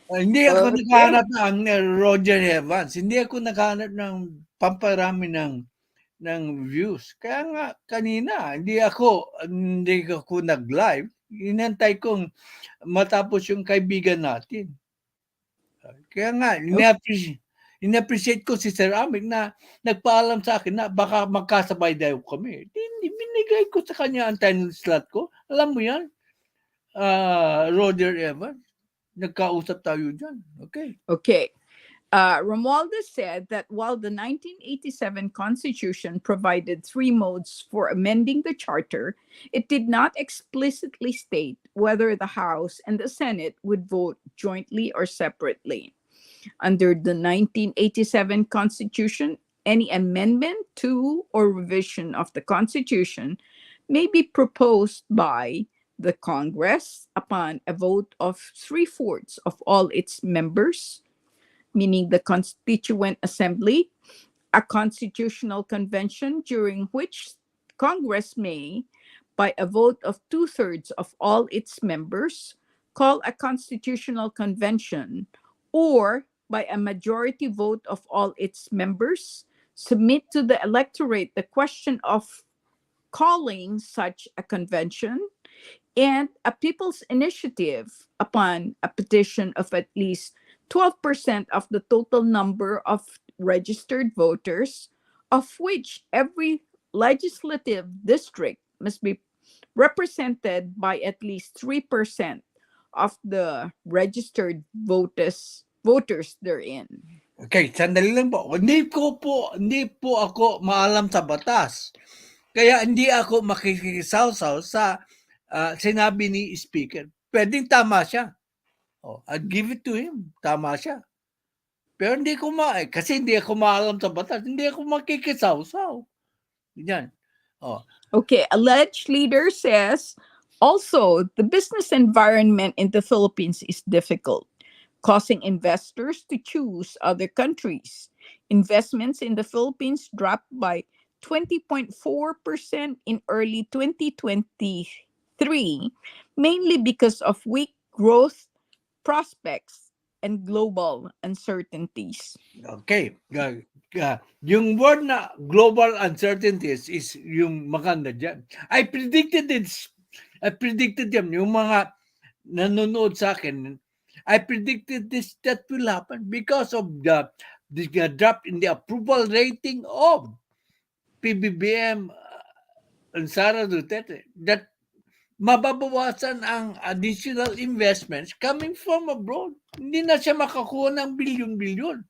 Hindi ako naghahanap ng Roger Evans. Hindi ako naghahanap ng pamparami ng views. Kaya nga kanina, hindi ako nag-live. Inantay kong matapos yung kaibigan natin. Kaya nga, in-appreciate ko si Sir Amik na nagpaalam sa akin na baka magkasabay daw kami. Binigay ko sa kanya ang time slot ko. Alam mo yan, Roger Evans, nagkausap tayo dyan. Okay. Okay. Romualdez said that while the 1987 Constitution provided 3 modes for amending the Charter, it did not explicitly state whether the House and the Senate would vote jointly or separately. Under the 1987 Constitution, any amendment to or revision of the Constitution may be proposed by the Congress upon a vote of 3/4 of all its members, meaning the Constituent Assembly, a constitutional convention during which Congress may, by a vote of 2/3 of all its members, call a constitutional convention, or by a majority vote of all its members, submit to the electorate the question of calling such a convention, and a people's initiative upon a petition of at least 12% of the total number of registered voters, of which every legislative district must be represented by at least 3% of the registered voters therein. Okay, sandali lang po. Hindi po ako maalam sa batas. Kaya hindi ako makikisaw-saw sa sinabi ni Ispiker. Pwedeng tama siya. I'd give it to him. Tama siya. Pero hindi ko kasi hindi ako maalam sa batas. Hindi ako makikisaw-saw. Yan. Okay, alleged leader says, also, the business environment in the Philippines is difficult, causing investors to choose other countries. Investments in the Philippines dropped by 20.4% in early 2023, mainly because of weak growth prospects and global uncertainties. Okay. Yung word na global uncertainties is yung maganda dyan. I predicted them. Yung mga nanonood sa akin, I predicted that will happen because of the drop in the approval rating of PBBM and Sara Duterte. That mababawasan ang additional investments coming from abroad. Hindi na siya makakuha ng bilyon-bilyon.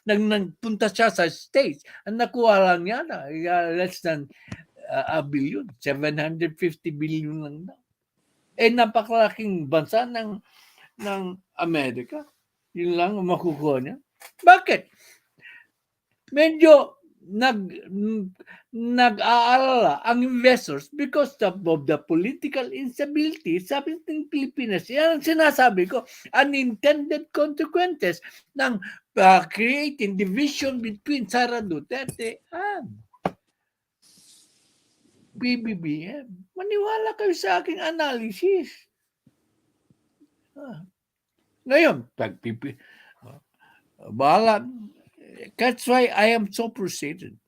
Nagpunta siya sa States. Ang nakuha lang niya na less than a billion. 750 billion lang daw. Napakalaking bansa ng Amerika. Yun lang ang makukuha niya. Bakit? Medyo nag-aalala ang investors because of the political instability sa ating Pilipinas. Yan ang sinasabi ko, unintended consequences ng creating division between Sara Duterte and PBBM. Maniwala kayo sa aking analysis. Ngayon, bahala. That's why I am so frustrated.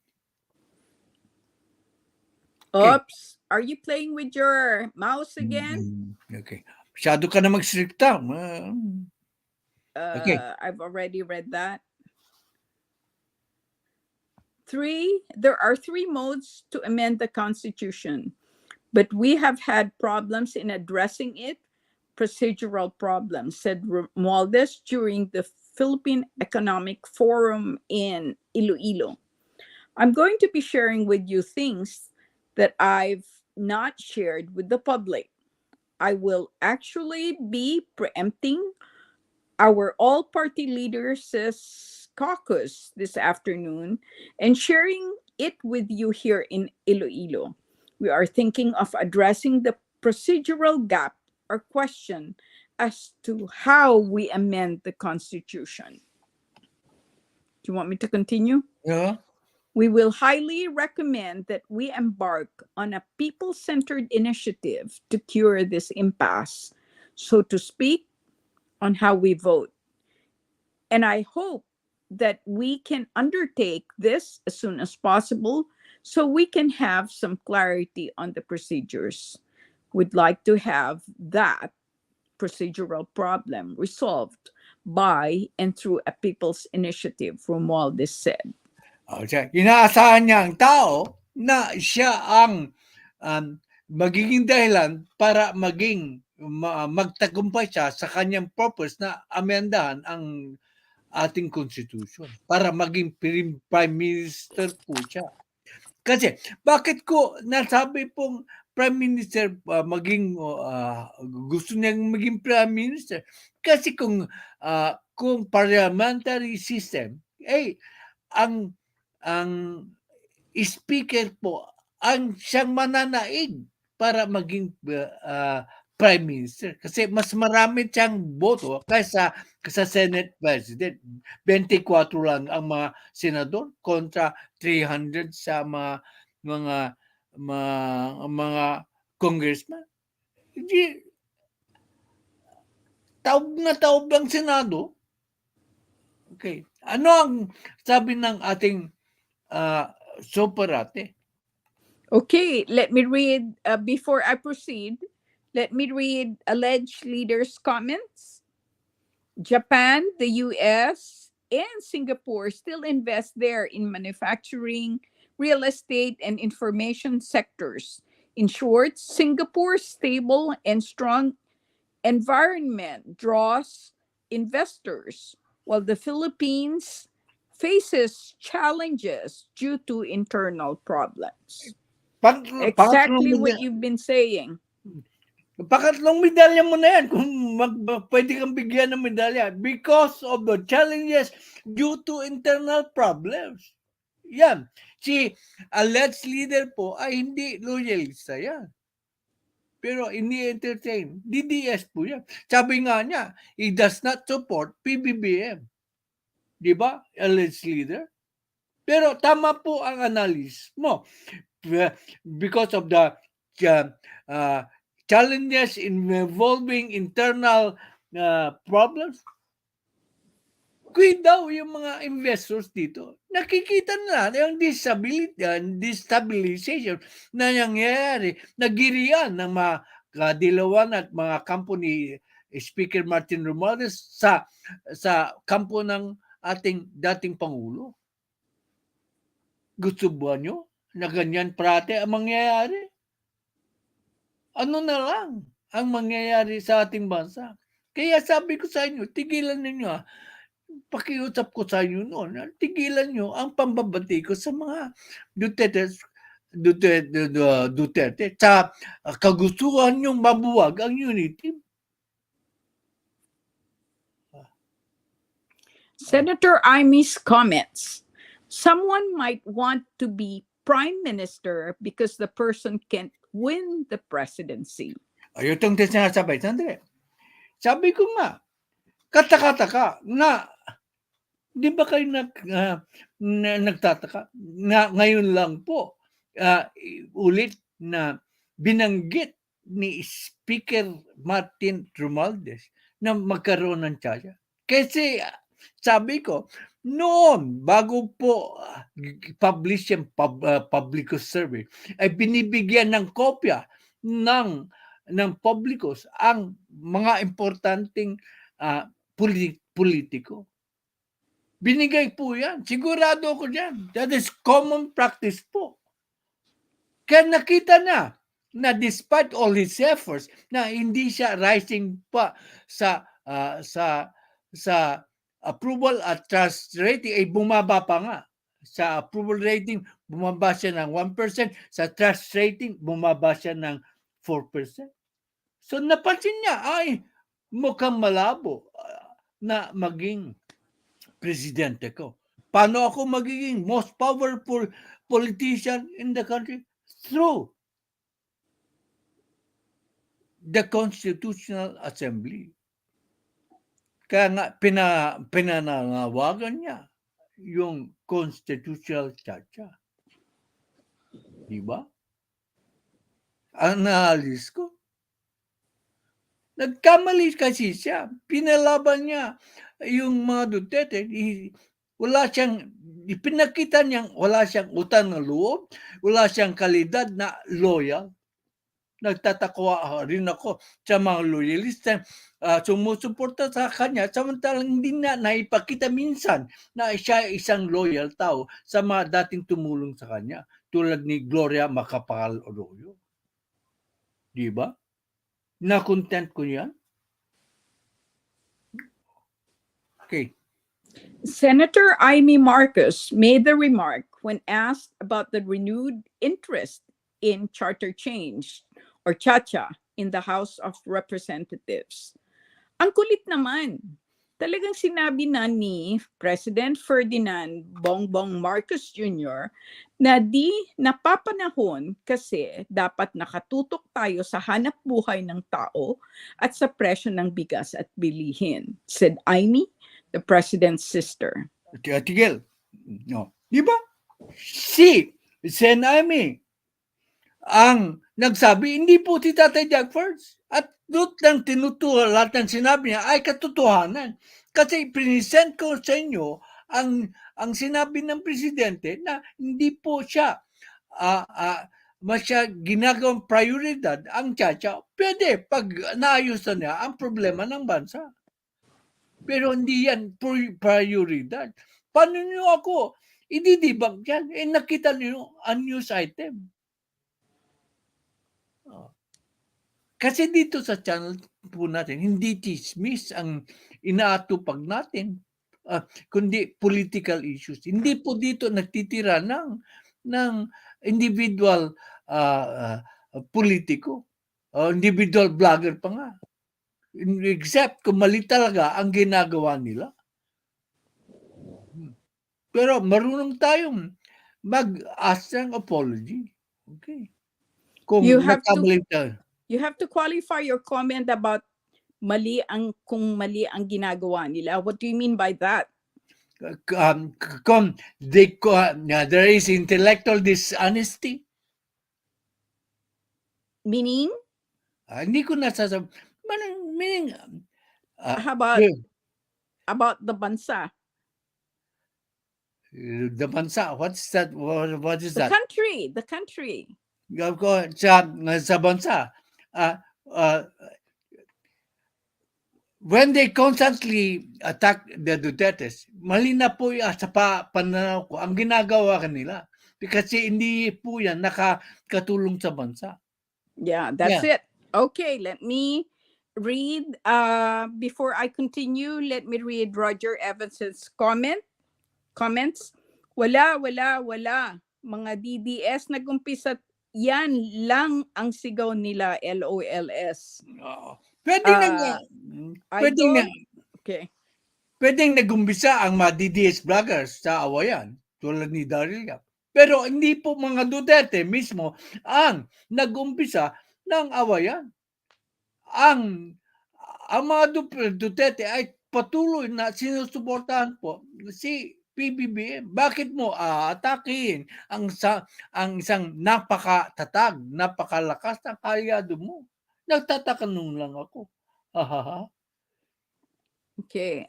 Okay. Oops, are you playing with your mouse again? Okay. Masyado ka na magstrikta. Okay. I've already read that. There are 3 modes to amend the Constitution, but we have had problems in addressing it, procedural problems, said Romualdez during the Philippine Economic Forum in Iloilo. I'm going to be sharing with you things that I've not shared with the public. I will actually be preempting our all-party leaders' caucus this afternoon and sharing it with you here in Iloilo. We are thinking of addressing the procedural gap or question as to how we amend the Constitution. Do you want me to continue? Yeah. We will highly recommend that we embark on a people-centered initiative to cure this impasse, so to speak, on how we vote. And I hope that we can undertake this as soon as possible so we can have some clarity on the procedures. We'd like to have that procedural problem resolved by and through a people's initiative, Romualdez said. Inaasahan niya ang tao na siya ang magiging dahilan para magtagumpay siya sa kanyang purpose na amendahan ang ating constitution para maging prime minister po siya. Kasi bakit ko nasabi pong prime minister maging gusto niyang maging prime minister? Kasi kung parliamentary system ang Ispiker po ang siyang mananaig para maging prime minister kasi mas marami siyang boto kaysa sa Senate President. 24 lang ang mga senador kontra 300 sa mga congressman. Hindi taob na taob ang Senado. Okay. Ano ang sabi ng ating Soparate? Okay, let me read, before I proceed, let me read alleged leaders' comments. Japan, the US, and Singapore still invest there in manufacturing, real estate, and information sectors. In short, Singapore's stable and strong environment draws investors, while the Philippines faces challenges due to internal problems. Exactly what you've been saying. Pangatlong medalya mo na yan kung pwede kang bigyan ng medalya because of the challenges due to internal problems. Yan. Si alleged leader po ay hindi loyalista yan. Pero hindi entertain. DDS po yan. Sabi nga niya, he does not support PBBM. Di ba? Alleged leader. Pero tama po ang analysis mo. Because of the challenges involving internal problems, quit daw yung mga investors dito. Nakikita na yung destabilization na nangyayari, nagirian ng mga kadilawan at mga kampo ni Speaker Martin Romualdez sa kampo ng ating dating Pangulo. Gusto ba nyo na ganyan parate ang mangyayari? Ano na lang ang mangyayari sa ating bansa? Kaya sabi ko sa inyo, tigilan ninyo pakiusap ko sa inyo noon, tigilan nyo ang pambabati ko sa mga Duterte sa kagustuhan nyong mabuwag ang unity. Senator Imy's comments. Someone might want to be prime minister because the person can't win the presidency. Ayaw itong sinasabi. Sandali. Sabi ko nga, kataka-taka na, di ba kayo nagtataka na ngayon lang po ulit na binanggit ni Speaker Martin Romualdez na magkaroon ng tiyaya. Kasi sabi ko, noon, bago po publish yung publicus survey, ay binibigyan ng kopya ng publicus ang mga importanteng politiko. Binigay po yan. Sigurado ako dyan. That is common practice po. Kaya nakita na despite all his efforts, na hindi siya rising pa sa approval at trust rating, ay bumaba pa nga. Sa approval rating, bumaba siya ng 1%. Sa trust rating, bumaba siya ng 4%. So napansin niya, ay mukhang malabo na maging presidente ko. Paano ako magiging most powerful politician in the country? Through the Constitutional Assembly. Kaya nga pinananawagan niya yung constitutional chacha. Diba? Ang naalis ko, nagkamali kasi siya. Pinalaban niya yung mga Duterte. Wala siyang, ipinakita niyang wala siyang utang ng loob, wala siyang kalidad na loyal. Nagtatakwa rin ako sa mga loyalista, sumusuporta sa kanya, samantalang hindi na naipakita minsan na siya isang loyal tao sa mga dating tumulong sa kanya, tulad ni Gloria Macapagal Arroyo. Diba? Na-content ko yan? Okay. Senator Amy Marcos made the remark when asked about the renewed interest in charter change or chacha in the House of Representatives. Ang kulit naman. Talagang sinabi na ni President Ferdinand Bongbong Marcos Jr. na di napapanahon kasi dapat nakatutok tayo sa hanap buhay ng tao at sa presyo ng bigas at bilihin, said Amy, the president's sister. Tigil. No. Diba? Si Sen Amy ang nagsabi, hindi po si Tatay Jack first. At doon lang tinutuwa lahat ng sinabi niya ay katotohanan. Kasi present ko sa inyo ang sinabi ng presidente na hindi po siya ginagawang prioridad ang chacha. Pwede pag naayos na niya ang problema ng bansa. Pero hindi yan prioridad. Paano niyo ako ididibag yan? Nakita niyo ang news item. Kasi dito sa channel po natin, hindi chismis ang inaatupag natin, kundi political issues. Hindi po dito nagtitira ng individual politiko, individual vlogger pa nga. Except kung mali talaga ang ginagawa nila. Pero marunong tayong mag-ask ng apology. Okay. Kung nagkamali tayo. You have to qualify your comment about kung mali ang ginagawa nila. What do you mean by that? There is intellectual dishonesty. Meaning? Hindi ko nasasabi. Meaning, how about the bansa? The bansa, what's that? What is that? The country. Sa bansa, when they constantly attack the Dutertes, mali na po sa pananaw ko ang ginagawa kanila. Kasi hindi po yan nakakatulong sa bansa. Yeah, that's it. Okay, let me read, before I continue, let me read Roger Evans's comments. Wala. Mga DDS nagumpisa, yan lang ang sigaw nila, LOLS. Pwedeng nagumpisa ang mga DDS vloggers sa awayan, tulad ni Daryl Yap. Pero hindi po mga Duterte mismo ang nagumpisa ng awayan. Ang mga Duterte ay patuloy na sinusuportahan po si PBBM. Bakit mo aatakihin ang isang napakatatag, napakalakas na kalyado mo? Nagtatanong lang ako. Okay.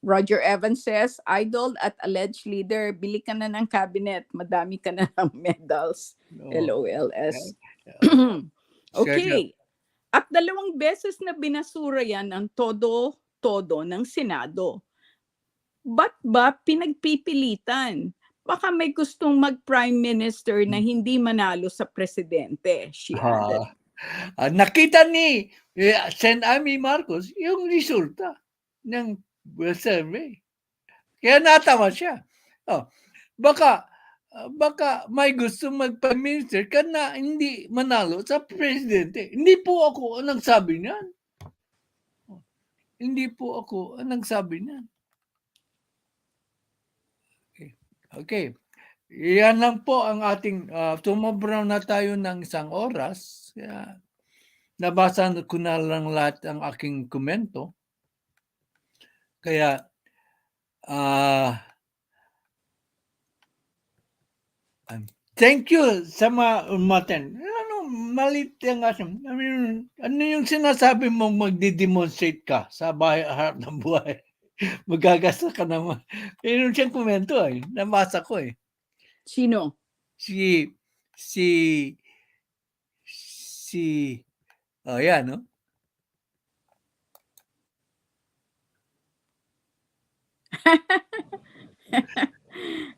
Roger Evans says, idol at alleged leader, bili ka na ng cabinet. Madami ka na ng medals. Oh, LOLS. Sir, Okay. At 2 beses na binasura yan ng todo ng Senado. Ba't ba pinagpipilitan? Baka may gustong mag-prime minister na hindi manalo sa presidente, she added. nakita ni Sen. Amy Marcos yung resulta ng survey. Kaya natawa siya. Baka may gusto mag-prime minister ka na hindi manalo sa presidente. Hindi po ako ang nagsabi niyan. Hindi po ako ang nagsabi niyan. Okay. Yan lang po ang ating tumobra na tayo ng 1 oras. Kaya nabasa ko na lang lahat ang aking komento. Kaya thank you sa mga umaten. Malit yung asim. Ano yung sinasabi mong magdi-demonstrate ka sa bahay harap ng buhay? Magagasta ka naman. Mayroon siyang komento nabasa ko Sino? Si yan, no?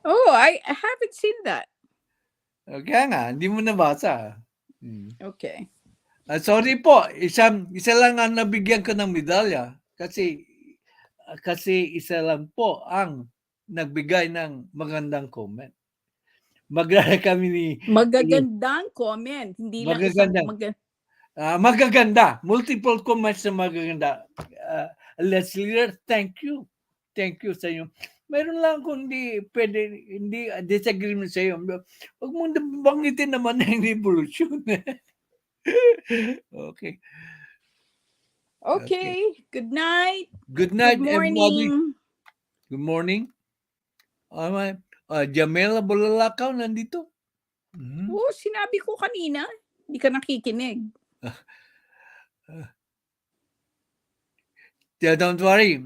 Oh, I haven't seen that. Kaya nga, hindi mo nabasa. Okay. Sorry po, isa lang ang nabigyan ko ng medalya kasi isa lang po ang nagbigay ng magandang comment. Kami ni Magagandang comment, hindi lang isang magaganda. Multiple comments na magaganda. Let's leader, thank you. Thank you sa inyo. Mayroon lang kung hindi disagreement sa iyo. Huwag mong banggitin naman ng revolution. Okay. Okay. Good night. Good night, Good everybody. morning. Good morning. Jamela Bulalakaw nandito. Oh, sinabi ko kanina. Hindi ka nakikinig. Don't worry.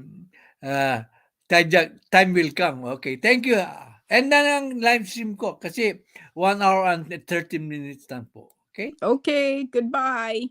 Time will come. Okay, thank you. And na ang live stream ko kasi 1 hour and 30 minutes lang po. Okay? Okay, goodbye.